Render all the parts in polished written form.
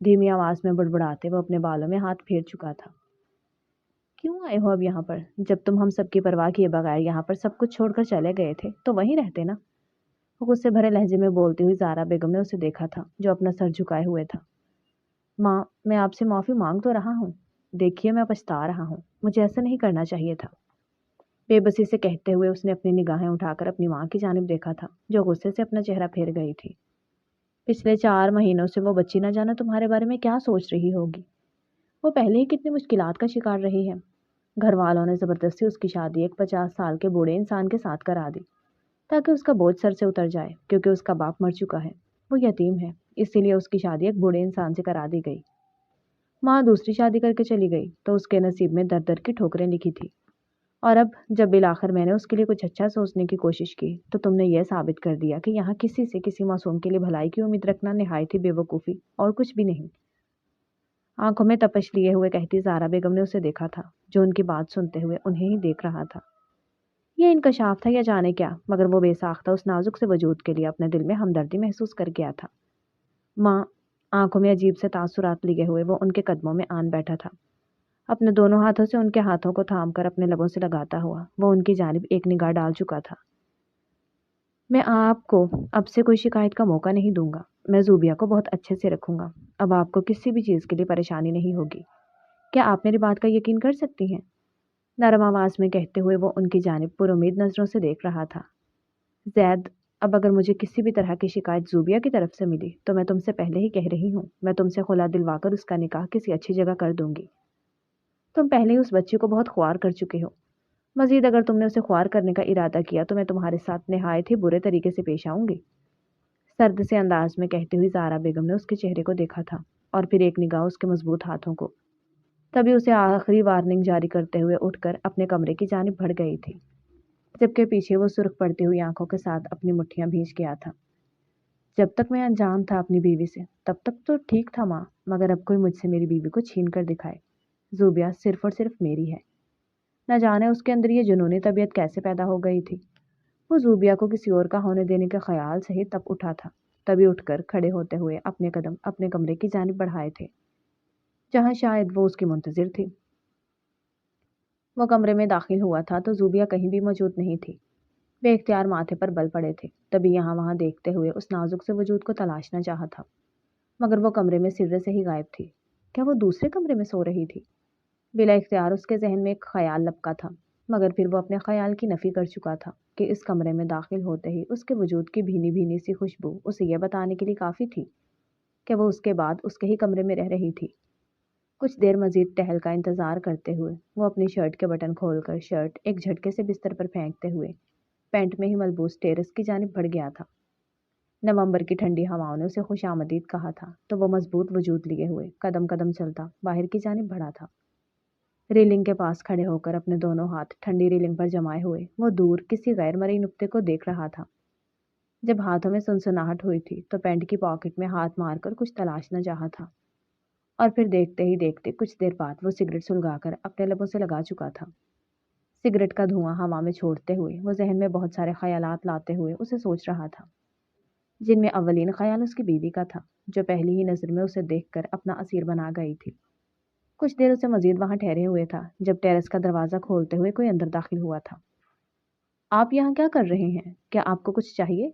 دھیمی آواز میں بڑبڑاتے وہ اپنے بالوں میں ہاتھ پھیر چکا تھا۔ کیوں آئے ہو اب یہاں پر؟ جب تم ہم سب کی پرواہ کیے بغیر یہاں پر سب کچھ چھوڑ کر چلے گئے تھے تو وہیں رہتے نا؟ وہ غصے بھرے لہجے میں بولتی ہوئی زہرا بیگم نے اسے دیکھا تھا جو اپنا سر جھکائے ہوئے تھا۔ ماں، میں آپ سے معافی مانگ تو رہا ہوں، دیکھیے میں پچھتا رہا ہوں، مجھے ایسا نہیں کرنا چاہیے تھا۔ بے بسی سے کہتے ہوئے اس نے اپنی نگاہیں اٹھا کر اپنی ماں کی جانب دیکھا تھا جو غصے سے اپنا چہرہ پھیر گئی تھی۔ پچھلے 4 مہینوں سے وہ بچی نہ جانا تمہارے بارے میں کیا سوچ رہی ہوگی۔ وہ پہلے ہی کتنی مشکلات کا شکار رہی ہے۔ گھر والوں نے زبردستی اس کی شادی ایک 50 سال کے بوڑھے انسان کے ساتھ کرا دی تاکہ اس کا بوجھ سر سے اتر جائے، کیونکہ اس کا باپ مر چکا ہے، وہ یتیم ہے، اسی لیے اس کی شادی ایک بوڑھے انسان سے کرا دی گئی۔ ماں دوسری شادی کر کے چلی گئی تو اس کے نصیب میں در در کی ٹھوکریں لکھی تھی، اور اب جب بالآخر میں نے اس کے لیے کچھ اچھا سوچنے کی کوشش کی تو تم نے یہ ثابت کر دیا کہ یہاں کسی سے کسی معصوم کے لیے بھلائی کی امید رکھنا نہایت ہی بے وقوفی اور کچھ بھی نہیں۔ آنکھوں میں تپش لیے ہوئے کہتی زہرا بیگم نے اسے دیکھا تھا جو ان کی بات سنتے ہوئے انہیں ہی دیکھ رہا تھا۔ یہ انکشاف تھا یا جانے کیا، مگر وہ بے ساختہ اس نازک سے وجود کے لیے اپنے دل میں ہمدردی محسوس کر گیا تھا۔ ماں، آنکھوں میں عجیب سے تاثرات لیے ہوئے وہ ان کے قدموں میں آن بیٹھا تھا، اپنے دونوں ہاتھوں سے ان کے ہاتھوں کو تھام کر اپنے لبوں سے لگاتا ہوا وہ ان کی جانب ایک نگاہ ڈال چکا تھا۔ میں آپ کو اب سے کوئی شکایت کا موقع نہیں دوں گا، میں زوبیا کو بہت اچھے سے رکھوں گا، اب آپ کو کسی بھی چیز کے لیے پریشانی نہیں ہوگی، کیا آپ میری بات کا یقین کر سکتی ہیں؟ نرم آواز میں کہتے ہوئے وہ ان کی جانب پر امید نظروں سے دیکھ رہا تھا۔ زید، اب اگر مجھے کسی بھی طرح کی شکایت زوبیا کی طرف سے ملی تو میں تم سے پہلے ہی کہہ رہی ہوں، میں تم سے خلا دلوا کر اس کا نکاح کسی اچھی جگہ کر دوں گی۔ تم پہلے ہی اس بچی کو بہت خوار کر چکے ہو، مزید اگر تم نے اسے خوار کرنے کا ارادہ کیا تو میں تمہارے ساتھ نہایت ہی برے طریقے سے پیش آؤں گی۔ سرد سے انداز میں کہتے ہوئے زہرا بیگم نے اس کے چہرے کو دیکھا تھا اور پھر ایک نگاہ اس کے مضبوط ہاتھوں کو، تبھی اسے آخری وارننگ جاری کرتے ہوئے اٹھ کر اپنے کمرے کی جانب بڑھ گئی تھی، جبکہ پیچھے وہ سرخ پڑتی ہوئی آنکھوں کے ساتھ اپنی مٹھیاں بھیج گیا تھا۔ جب تک میں انجان تھا اپنی بیوی سے تب تک تو ٹھیک تھا ماں، مگر اب کوئی مجھ سے میری بیوی کو چھین کر دکھائے، زوبیا صرف اور صرف میری ہے۔ نہ جانے اس کے اندر یہ جنونی طبیعت کیسے پیدا ہو گئی تھی۔ وہ زوبیا کو کسی اور کا ہونے دینے کے خیال سے ہی تب اٹھا تھا، تبھی اٹھ کر کھڑے ہوتے ہوئے اپنے قدم اپنے کمرے کی جانب بڑھائے تھے جہاں شاید وہ اس کی منتظر تھی۔ وہ کمرے میں داخل ہوا تھا تو زوبیا کہیں بھی موجود نہیں تھی۔ بے اختیار ماتھے پر بل پڑے تھے، تبھی یہاں وہاں دیکھتے ہوئے اس نازک سے وجود کو تلاشنا چاہا تھا، مگر وہ کمرے میں سرے سے ہی غائب تھی۔ کیا وہ دوسرے کمرے میں سو رہی تھی؟ بلا اختیار اس کے ذہن میں ایک خیال لپکا تھا، مگر پھر وہ اپنے خیال کی نفی کر چکا تھا کہ اس کمرے میں داخل ہوتے ہی اس کے وجود کی بھینی بھینی سی خوشبو اسے یہ بتانے کے لیے کافی تھی کہ وہ اس کے بعد اس کے ہی کمرے میں رہ رہی تھی۔ کچھ دیر مزید ٹہل کا انتظار کرتے ہوئے وہ اپنی شرٹ کے بٹن کھول کر شرٹ ایک جھٹکے سے بستر پر پھینکتے ہوئے پینٹ میں ہی ملبوس ٹیرس کی جانب بڑھ گیا تھا۔ نومبر کی ٹھنڈی ہواؤں نے اسے خوش آمدید کہا تھا تو وہ مضبوط وجود لیے ہوئے قدم قدم چلتا باہر کی جانب بڑھا تھا۔ ریلنگ کے پاس کھڑے ہو کر اپنے دونوں ہاتھ ٹھنڈی ریلنگ پر جمائے ہوئے وہ دور کسی غیر مرئی نقطے کو دیکھ رہا تھا۔ جب ہاتھوں میں سنسناہٹ ہوئی تھی تو پینٹ کی پاکٹ میں ہاتھ مار کر کچھ تلاشنا چاہا تھا، اور پھر دیکھتے ہی دیکھتے کچھ دیر بعد وہ سگریٹ سلگا کر اپنے لبوں سے لگا چکا تھا۔ سگریٹ کا دھواں ہوا میں چھوڑتے ہوئے وہ ذہن میں بہت سارے خیالات لاتے ہوئے اسے سوچ رہا تھا، جن میں اولین خیال اس کی بیوی کا تھا جو پہلی ہی نظر میں اسے دیکھ کر اپنا اسیر بنا گئی تھی۔ کچھ دیر اسے مزید وہاں ٹھہرے ہوئے تھا جب ٹیرس کا دروازہ کھولتے ہوئے کوئی اندر داخل ہوا تھا۔ آپ یہاں کیا کر رہے ہیں؟ کیا آپ کو کچھ چاہیے؟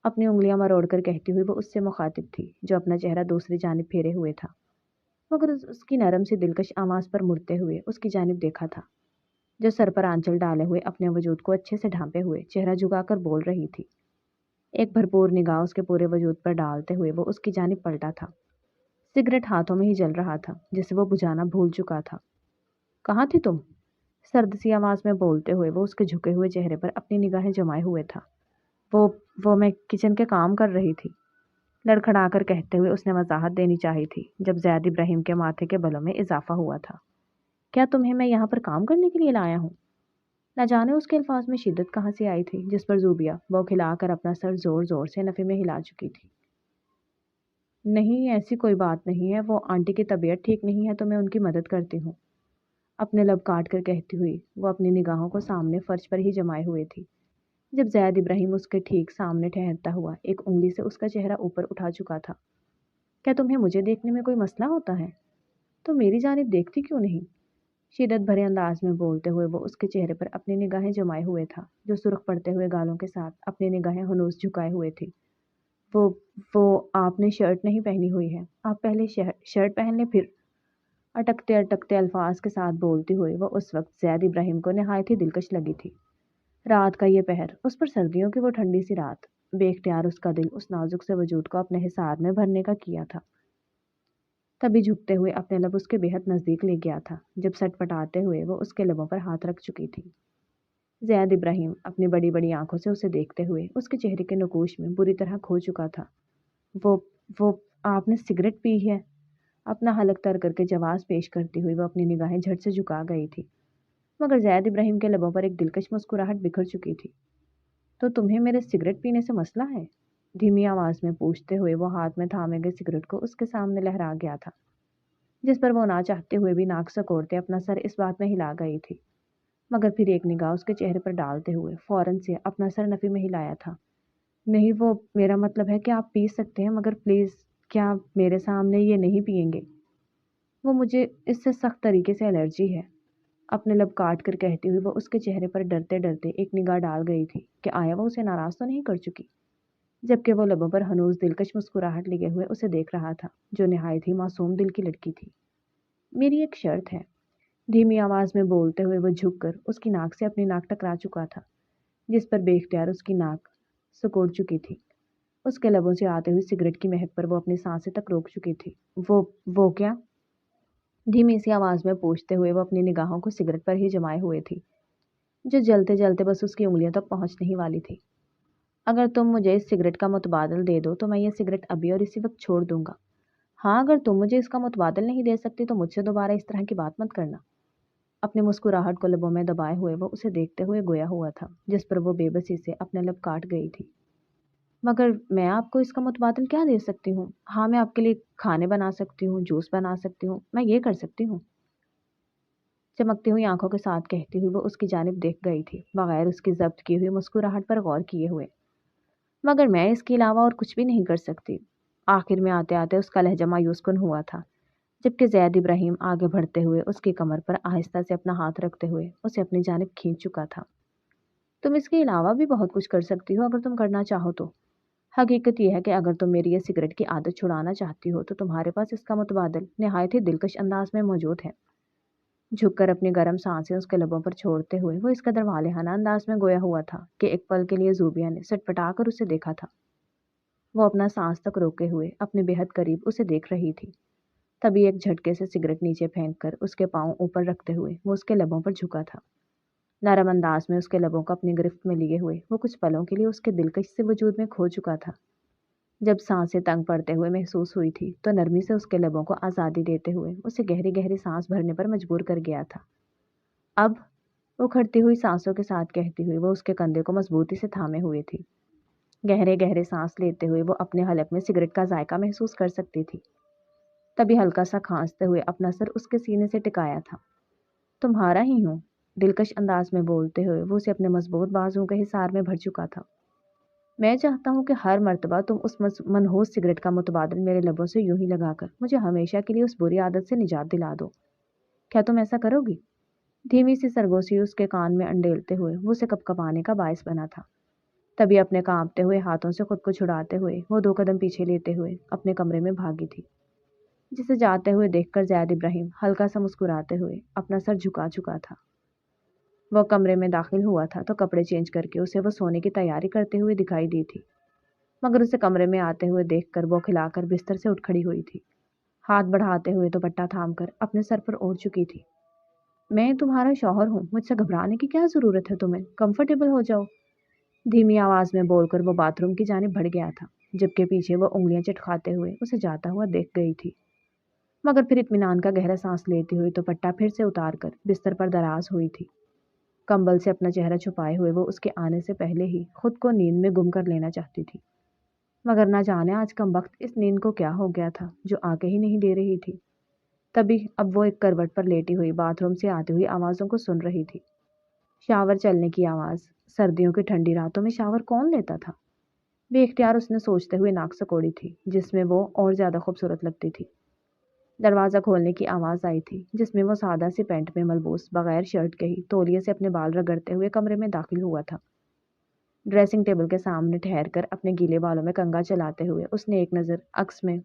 اپنی انگلیاں مروڑ کر کہتی ہوئی وہ اس سے مخاطب تھی جو اپنا چہرہ دوسری جانب پھیرے ہوئے تھا، مگر اس کی نرم سی دلکش آواز پر مڑتے ہوئے اس کی جانب دیکھا تھا جو سر پر آنچل ڈالے ہوئے اپنے وجود کو اچھے سے ڈھانپے ہوئے چہرہ جھکا کر بول رہی تھی۔ ایک بھرپور نگاہ اس کے پورے وجود پر ڈالتے ہوئے وہ اس کی جانب پلٹا تھا۔ سگریٹ ہاتھوں میں ہی جل رہا تھا جسے وہ بجھانا بھول چکا تھا۔ کہاں تھی تم؟ سرد سی آواز میں بولتے ہوئے وہ اس کے جھکے ہوئے چہرے پر اپنی نگاہیں جمائے ہوئے تھا۔ وہ میں کچن کے کام کر رہی تھی، لڑکھڑا کر کہتے ہوئے اس نے وضاحت دینی چاہی تھی جب زید ابراہیم کے ماتھے کے بلوں میں اضافہ ہوا تھا۔ کیا تمہیں میں یہاں پر کام کرنے کے لیے لایا ہوں؟ نہ جانے اس کے الفاظ میں شدت کہاں سے آئی تھی جس پر زوبیا بوکھلا کر اپنا سر زور زور سے نفی میں ہلا چکی تھی۔ نہیں، ایسی کوئی بات نہیں ہے، وہ آنٹی کی طبیعت ٹھیک نہیں ہے تو میں ان کی مدد کرتی ہوں، اپنے لب کاٹ کر کہتی ہوئی وہ اپنی نگاہوں کو سامنے فرش پر ہی جمائے ہوئے تھی جب زید ابراہیم اس کے ٹھیک سامنے ٹھہرتا ہوا ایک انگلی سے اس کا چہرہ اوپر اٹھا چکا تھا۔ کیا تمہیں مجھے دیکھنے میں کوئی مسئلہ ہوتا ہے؟ تو میری جانب دیکھتی کیوں نہیں؟ شدت بھرے انداز میں بولتے ہوئے وہ اس کے چہرے پر اپنی نگاہیں جمائے ہوئے تھا، جو سرخ پڑتے ہوئے گالوں کے ساتھ اپنی نگاہیں ہنوز جھکائے ہوئے تھی۔ وہ وہ آپ نے شرٹ نہیں پہنی ہوئی ہے، آپ پہلے شرٹ پہن لیں پھر۔ اٹکتے اٹکتے الفاظ کے ساتھ بولتی ہوئی وہ اس وقت زید ابراہیم کو نہایت ہی دلکش لگی تھی۔ رات کا یہ پہر، اس پر سردیوں کی وہ ٹھنڈی سی رات، بے اختیار اس کا دل اس نازک سے وجود کو اپنے حصار میں بھرنے کا کیا تھا۔ تبھی جھکتے ہوئے اپنے لب اس کے بےحد نزدیک لے گیا تھا، جب سٹ پٹاتے ہوئے وہ اس کے لبوں پر ہاتھ رکھ چکی تھی۔ زید ابراہیم اپنی بڑی بڑی آنکھوں سے اسے دیکھتے ہوئے اس کے چہرے کے نقوش میں بری طرح کھو چکا تھا۔ وہ وہ آپ نے سگریٹ پی ہے؟ اپنا حلق تر کر کے جواز پیش کرتی ہوئی وہ اپنی نگاہیں جھٹ سے جھکا گئی تھی، مگر زید ابراہیم کے لبوں پر ایک دلکش مسکراہٹ بکھر چکی تھی۔ تو تمہیں میرے سگریٹ پینے سے مسئلہ ہے؟ دھیمی آواز میں پوچھتے ہوئے وہ ہاتھ میں تھامے گئے سگریٹ کو اس کے سامنے لہرا گیا تھا، جس پر وہ نہ چاہتے ہوئے بھی ناک سکوڑتے اپنا سر اس بات میں ہلا گئی تھی، مگر پھر ایک نگاہ اس کے چہرے پر ڈالتے ہوئے فوراً سے اپنا سر نفی میں ہلایا تھا۔ نہیں، وہ میرا مطلب ہے کہ آپ پی سکتے ہیں، مگر پلیز کیا آپ میرے سامنے یہ نہیں پیئیں گے؟ وہ مجھے اس سے سخت طریقے سے الرجی ہے، اپنے لب کاٹ کر کہتی ہوئی وہ اس کے چہرے پر ڈرتے ڈرتے ایک نگاہ ڈال گئی تھی کہ آیا وہ اسے ناراض تو نہیں کر چکی، جبکہ وہ لبوں پر ہنوز دلکش مسکراہٹ لگے ہوئے اسے دیکھ رہا تھا، جو نہایت ہی معصوم دل کی لڑکی تھی۔ میری ایک شرط ہے، دھیمی آواز میں بولتے ہوئے وہ جھک کر اس کی ناک سے اپنی ناک ٹکرا چکا تھا، جس پر بے اختیار اس کی ناک سکوڑ چکی تھی۔ اس کے لبوں سے آتے ہوئی سگریٹ کی مہک پر وہ اپنی سانسیں تک روک چکی تھی۔ وہ کیا؟ دھیمی سی آواز میں پوچھتے ہوئے وہ اپنی نگاہوں کو سگریٹ پر ہی جمائے ہوئے تھی، جو جلتے جلتے بس اس کی انگلیوں تک پہنچ نہیں والی تھی۔ اگر تم مجھے اس سگریٹ کا متبادل دے دو تو میں یہ سگریٹ ابھی اور اسی وقت چھوڑ دوں گا۔ ہاں، اگر تم مجھے اس کا متبادل نہیں دے سکتی تو مجھ سے دوبارہ اس طرح کی بات مت کرنا۔ اپنی مسکراہٹ کو لبوں میں دبائے ہوئے وہ اسے دیکھتے ہوئے گویا ہوا تھا، جس پر وہ بے بسی سے اپنے لب کاٹ گئی تھی۔ مگر میں آپ کو اس کا متبادل کیا دے سکتی ہوں؟ ہاں، میں آپ کے لیے کھانے بنا سکتی ہوں، جوس بنا سکتی ہوں، میں یہ کر سکتی ہوں۔ چمکتی ہوئی آنکھوں کے ساتھ کہتی ہوئی وہ اس کی جانب دیکھ گئی تھی، بغیر اس کی ضبط کی ہوئی مسکراہٹ پر غور کیے ہوئے۔ مگر میں اس کے علاوہ اور کچھ بھی نہیں کر سکتی۔ آخر میں آتے آتے اس کا لہجہ مایوس کن ہوا تھا، جبکہ زید ابراہیم آگے بڑھتے ہوئے اس کی کمر پر آہستہ سے اپنا ہاتھ رکھتے ہوئے اسے اپنی جانب کھینچ چکا تھا۔ تم اس کے علاوہ بھی بہت کچھ کر سکتی ہو اگر تم کرنا چاہو تو۔ حقیقت یہ ہے کہ اگر تم میری یہ سگریٹ کی عادت چھڑانا چاہتی ہو تو تمہارے پاس اس کا متبادل نہایت ہی دلکش انداز میں موجود ہے۔ جھک کر اپنی گرم سانسیں اس کے لبوں پر چھوڑتے ہوئے وہ اس قدر والہانہ انداز میں گویا ہوا تھا کہ ایک پل کے لیے زوبیا نے سٹ پٹا کر اسے دیکھا تھا۔ وہ اپنا سانس تک روکے ہوئے اپنے بے حد قریب اسے دیکھ رہی تھی۔ تبھی ایک جھٹکے سے سگریٹ نیچے پھینک کر اس کے پاؤں اوپر رکھتے ہوئے وہ اس کے لبوں پر جھکا تھا۔ نرم انداز میں اس کے لبوں کو اپنی گرفت میں لیے ہوئے وہ کچھ پلوں کے لیے اس کے دلکش سے وجود میں کھو چکا تھا۔ جب سانسیں تنگ پڑتے ہوئے محسوس ہوئی تھی تو نرمی سے اس کے لبوں کو آزادی دیتے ہوئے اسے گہری گہری سانس بھرنے پر مجبور کر گیا تھا۔ اب وہ کھڑتی ہوئی سانسوں کے ساتھ کہتی ہوئی وہ اس کے کندھے کو مضبوطی سے تھامے ہوئے تھی۔ گہرے گہرے سانس لیتے ہوئے وہ اپنے حلق میں سگریٹ کا ذائقہ محسوس کر سکتی تھی۔ تبھی ہلکا سا کھانستے ہوئے اپنا سر اس کے سینے سے ٹکایا تھا۔ تمہارا ہی ہوں، دلکش انداز میں بولتے ہوئے وہ اسے اپنے مضبوط بازوؤں کے حصار میں بھر چکا تھا۔ میں چاہتا ہوں کہ ہر مرتبہ تم اس منحوس سگریٹ کا متبادل میرے لبوں سے یوں ہی لگا کر مجھے ہمیشہ کے لیے اس بری عادت سے نجات دلا دو۔ کیا تم ایسا کرو گی؟ دھیمی سی سرگوشی اس کے کان میں انڈیلتے ہوئے وہ اسے کپکپانے کا باعث بنا تھا۔ تبھی اپنے کانپتے ہوئے ہاتھوں سے خود کو چھڑاتے ہوئے وہ 2 قدم پیچھے لیتے ہوئے اپنے کمرے میں بھاگی تھی، جسے جاتے ہوئے دیکھ کر زید ابراہیم ہلکا سا مسکراتے ہوئے اپنا سر جھکا چکا تھا۔ وہ کمرے میں داخل ہوا تھا تو کپڑے چینج کر کے اسے وہ سونے کی تیاری کرتے ہوئے دکھائی دی تھی، مگر اسے کمرے میں آتے ہوئے دیکھ کر وہ کھلا کر بستر سے اٹھ کھڑی ہوئی تھی، ہاتھ بڑھاتے ہوئے دوپٹہ تھام کر اپنے سر پر اوڑھ چکی تھی۔ میں تمہارا شوہر ہوں، مجھ سے گھبرانے کی کیا ضرورت ہے تمہیں؟ کمفرٹیبل ہو جاؤ۔ دھیمی آواز میں بول کر وہ باتھ روم کی جانب بڑھ گیا تھا، جبکہ پیچھے وہ انگلیاں چٹکھاتے ہوئے اسے جاتا ہوا دیکھ گئی تھی، مگر پھر اطمینان کا گہرا سانس لیتی ہوئی دوپٹہ پھر سے اتار کر بستر پر دراز ہوئی تھی۔ کمبل سے اپنا چہرہ چھپائے ہوئے وہ اس کے آنے سے پہلے ہی خود کو نیند میں گم کر لینا چاہتی تھی، مگر نہ جانے آج کم وقت اس نیند کو کیا ہو گیا تھا جو آگے ہی نہیں دے رہی تھی۔ تبھی اب وہ ایک کروٹ پر لیٹی ہوئی باتھ روم سے آتی ہوئی آوازوں کو سن رہی تھی۔ شاور چلنے کی آواز، سردیوں کی ٹھنڈی راتوں میں شاور کون لیتا تھا؟ بے اختیار اس نے سوچتے ہوئے ناک سکوڑی تھی، جس میں وہ اور زیادہ خوبصورت لگتی تھی۔ دروازہ کھولنے کی آواز آئی تھی، جس میں وہ سادہ سی پینٹ میں ملبوس بغیر شرٹ کے ہی تولیے سے اپنے بال رگڑتے ہوئے کمرے میں داخل ہوا تھا۔ ڈریسنگ ٹیبل کے سامنے ٹھہر کر اپنے گیلے بالوں میں کنگھا چلاتے ہوئے اس نے ایک نظر عکس میں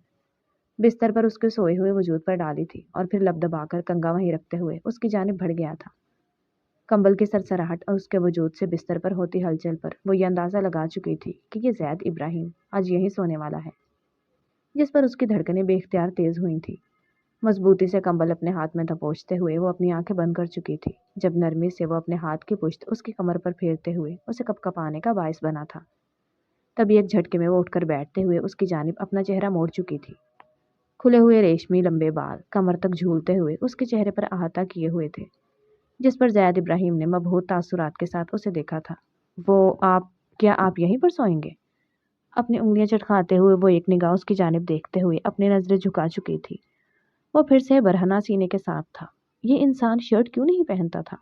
بستر پر اس کے سوئے ہوئے وجود پر ڈالی تھی اور پھر لب دبا کر کنگھا وہیں رکھتے ہوئے اس کی جانب بڑھ گیا تھا۔ کمبل کی سرسراہٹ اور اس کے وجود سے بستر پر ہوتی ہلچل پر وہ یہ اندازہ لگا چکی تھی کہ یہ زید ابراہیم آج یہیں سونے والا ہے، جس پر اس کی دھڑکنیں بے اختیار تیز ہوئی تھی۔ مضبوطی سے کمبل اپنے ہاتھ میں دبوچتے ہوئے وہ اپنی آنکھیں بند کر چکی تھی، جب نرمی سے وہ اپنے ہاتھ کی پشت اس کی کمر پر پھیرتے ہوئے اسے کپکپانے کا باعث بنا تھا۔ تبھی ایک جھٹکے میں وہ اٹھ کر بیٹھتے ہوئے اس کی جانب اپنا چہرہ موڑ چکی تھی۔ کھلے ہوئے ریشمی لمبے بال کمر تک جھولتے ہوئے اس کے چہرے پر احاطہ کیے ہوئے تھے، جس پر زید ابراہیم نے مبہوت تاثرات کے ساتھ اسے دیکھا تھا۔ کیا آپ یہیں پر سوئیں گے؟ اپنی انگلیاں چٹکاتے ہوئے وہ ایک نگاہ اس کی جانب دیکھتے ہوئے اپنی نظریں جھکا چکی تھی۔ وہ پھر سے برہنہ سینے کے ساتھ تھا۔ یہ انسان شرٹ کیوں نہیں پہنتا تھا؟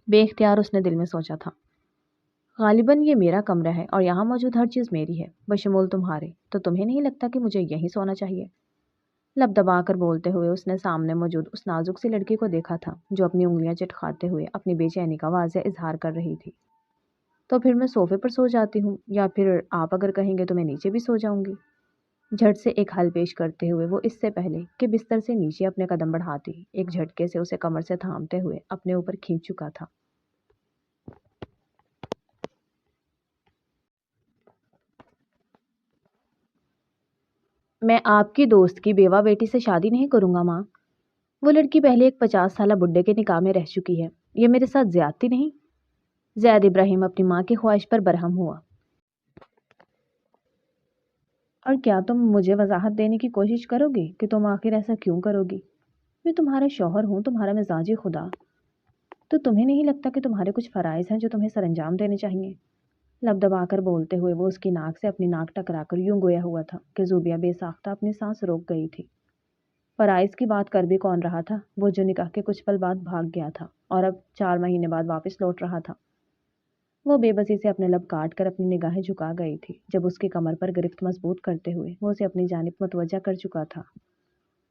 بے اختیار اس نے دل میں سوچا تھا۔ غالباً یہ میرا کمرہ ہے اور یہاں موجود ہر چیز میری ہے، بشمول تمہارے، تو تمہیں نہیں لگتا کہ مجھے یہیں سونا چاہیے؟ لب دبا کر بولتے ہوئے اس نے سامنے موجود اس نازک سی لڑکی کو دیکھا تھا، جو اپنی انگلیاں چٹکاتے ہوئے اپنی بے چینی کا واضح اظہار کر رہی تھی۔ تو پھر میں صوفے پر سو جاتی ہوں، یا پھر آپ اگر کہیں گے تو میں نیچے بھی سو جاؤں گی۔ جھٹ سے ایک حل پیش کرتے ہوئے وہ اس سے پہلے کہ بستر سے نیچے اپنے قدم بڑھاتی ایک جھٹکے سے اسے کمر سے تھامتے ہوئے اپنے اوپر کھینچ چکا تھا۔ میں آپ کی دوست کی بیوہ بیٹی سے شادی نہیں کروں گا ماں۔ وہ لڑکی پہلے ایک 50 سالہ بڈھے کے نکاح میں رہ چکی ہے، یہ میرے ساتھ زیادتی نہیں؟ زید ابراہیم اپنی ماں کی خواہش پر برہم ہوا۔ اور کیا تم مجھے وضاحت دینے کی کوشش کرو گی کہ تم آخر ایسا کیوں کرو گی؟ میں تمہارا شوہر ہوں، تمہارا مزاجی خدا، تو تمہیں نہیں لگتا کہ تمہارے کچھ فرائض ہیں جو تمہیں سر انجام دینے چاہیے؟ لب دبا کر بولتے ہوئے وہ اس کی ناک سے اپنی ناک ٹکرا کر یوں گویا ہوا تھا کہ زوبیہ بے ساختہ اپنی سانس روک گئی تھی۔ فرائض کی بات کر بھی کون رہا تھا؟ وہ جو نکاح کے کچھ پل بعد بھاگ گیا تھا اور اب 4 مہینے بعد واپس لوٹ رہا تھا۔ وہ بے بسی سے اپنے لب کاٹ کر اپنی نگاہیں جھکا گئی تھی، جب اس کی کمر پر گرفت مضبوط کرتے ہوئے وہ اسے اپنی جانب متوجہ کر چکا تھا۔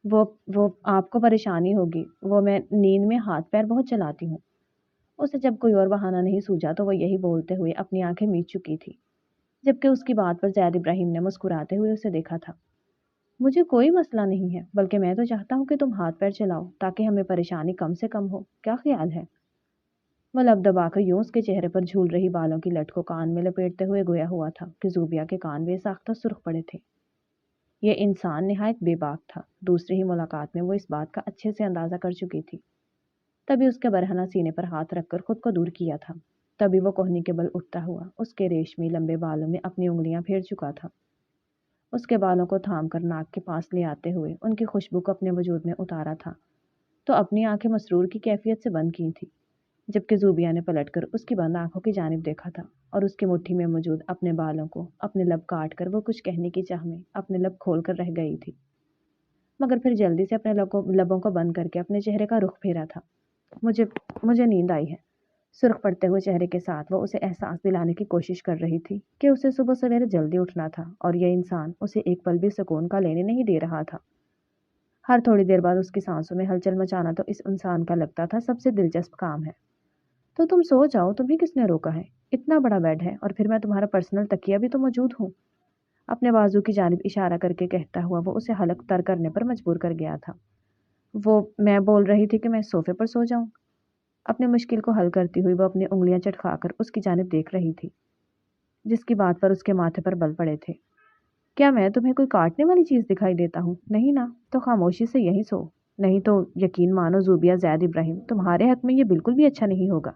وہ آپ کو پریشانی ہوگی، میں نیند میں ہاتھ پیر بہت چلاتی ہوں۔ اسے جب کوئی اور بہانہ نہیں سوجا تو وہ یہی بولتے ہوئے اپنی آنکھیں میچ چکی تھی، جبکہ اس کی بات پر زید ابراہیم نے مسکراتے ہوئے اسے دیکھا تھا۔ مجھے کوئی مسئلہ نہیں ہے، بلکہ میں تو چاہتا ہوں کہ تم ہاتھ پیر چلاؤ تاکہ ہمیں پریشانی کم سے کم ہو، کیا خیال ہے؟ وہ لب دبا کر یوں اس کے چہرے پر جھول رہی بالوں کی لٹ کو کان میں لپیٹتے ہوئے گویا ہوا تھا کہ زوبیہ کے کان بے ساختہ سرخ پڑے تھے۔ یہ انسان نہایت بے باک تھا، دوسری ہی ملاقات میں وہ اس بات کا اچھے سے اندازہ کر چکی تھی۔ تبھی اس کے برہنہ سینے پر ہاتھ رکھ کر خود کو دور کیا تھا۔ تبھی وہ کوہنی کے بل اٹھتا ہوا اس کے ریشمی لمبے بالوں میں اپنی انگلیاں پھیر چکا تھا۔ اس کے بالوں کو تھام کر ناک کے پاس لے آتے ہوئے ان کی خوشبو کو اپنے وجود میں اتارا تھا، تو اپنی آنکھیں مسرور کی کیفیت سے بند کی تھی، جبکہ زوبیہ نے پلٹ کر اس کی بند آنکھوں کی جانب دیکھا تھا اور اس کی مٹھی میں موجود اپنے بالوں کو اپنے لب کاٹ کر وہ کچھ کہنے کی چاہ میں اپنے لب کھول کر رہ گئی تھی، مگر پھر جلدی سے اپنے لبوں کو بند کر کے اپنے چہرے کا رخ پھیرا تھا۔ مجھے نیند آئی ہے۔ سرخ پڑتے ہوئے چہرے کے ساتھ وہ اسے احساس دلانے کی کوشش کر رہی تھی کہ اسے صبح سویرے جلدی اٹھنا تھا اور یہ انسان اسے ایک پل بھی سکون کا لینے نہیں دے رہا تھا۔ ہر تھوڑی دیر بعد اس کی سانسوں میں ہلچل مچانا تو اس انسان کا لگتا تھا سب سے دلچسپ کام ہے۔ تو تم سو جاؤ، تمہیں کس نے روکا ہے؟ اتنا بڑا بیڈ ہے اور پھر میں تمہارا پرسنل تکیہ بھی تو موجود ہوں۔ اپنے بازو کی جانب اشارہ کر کے کہتا ہوا وہ اسے حلق تر کرنے پر مجبور کر گیا تھا۔ میں بول رہی تھی کہ میں صوفے پر سو جاؤں۔ اپنے مشکل کو حل کرتی ہوئی وہ اپنی انگلیاں چٹکا کر اس کی جانب دیکھ رہی تھی، جس کی بات پر اس کے ماتھے پر بل پڑے تھے۔ کیا میں تمہیں کوئی کاٹنے والی چیز دکھائی دیتا ہوں؟ نہیں نا، تو خاموشی سے یہیں سو، نہیں تو یقین مانو زوبیہ زید ابراہیم تمہارے حق میں یہ بالکل بھی اچھا نہیں ہوگا۔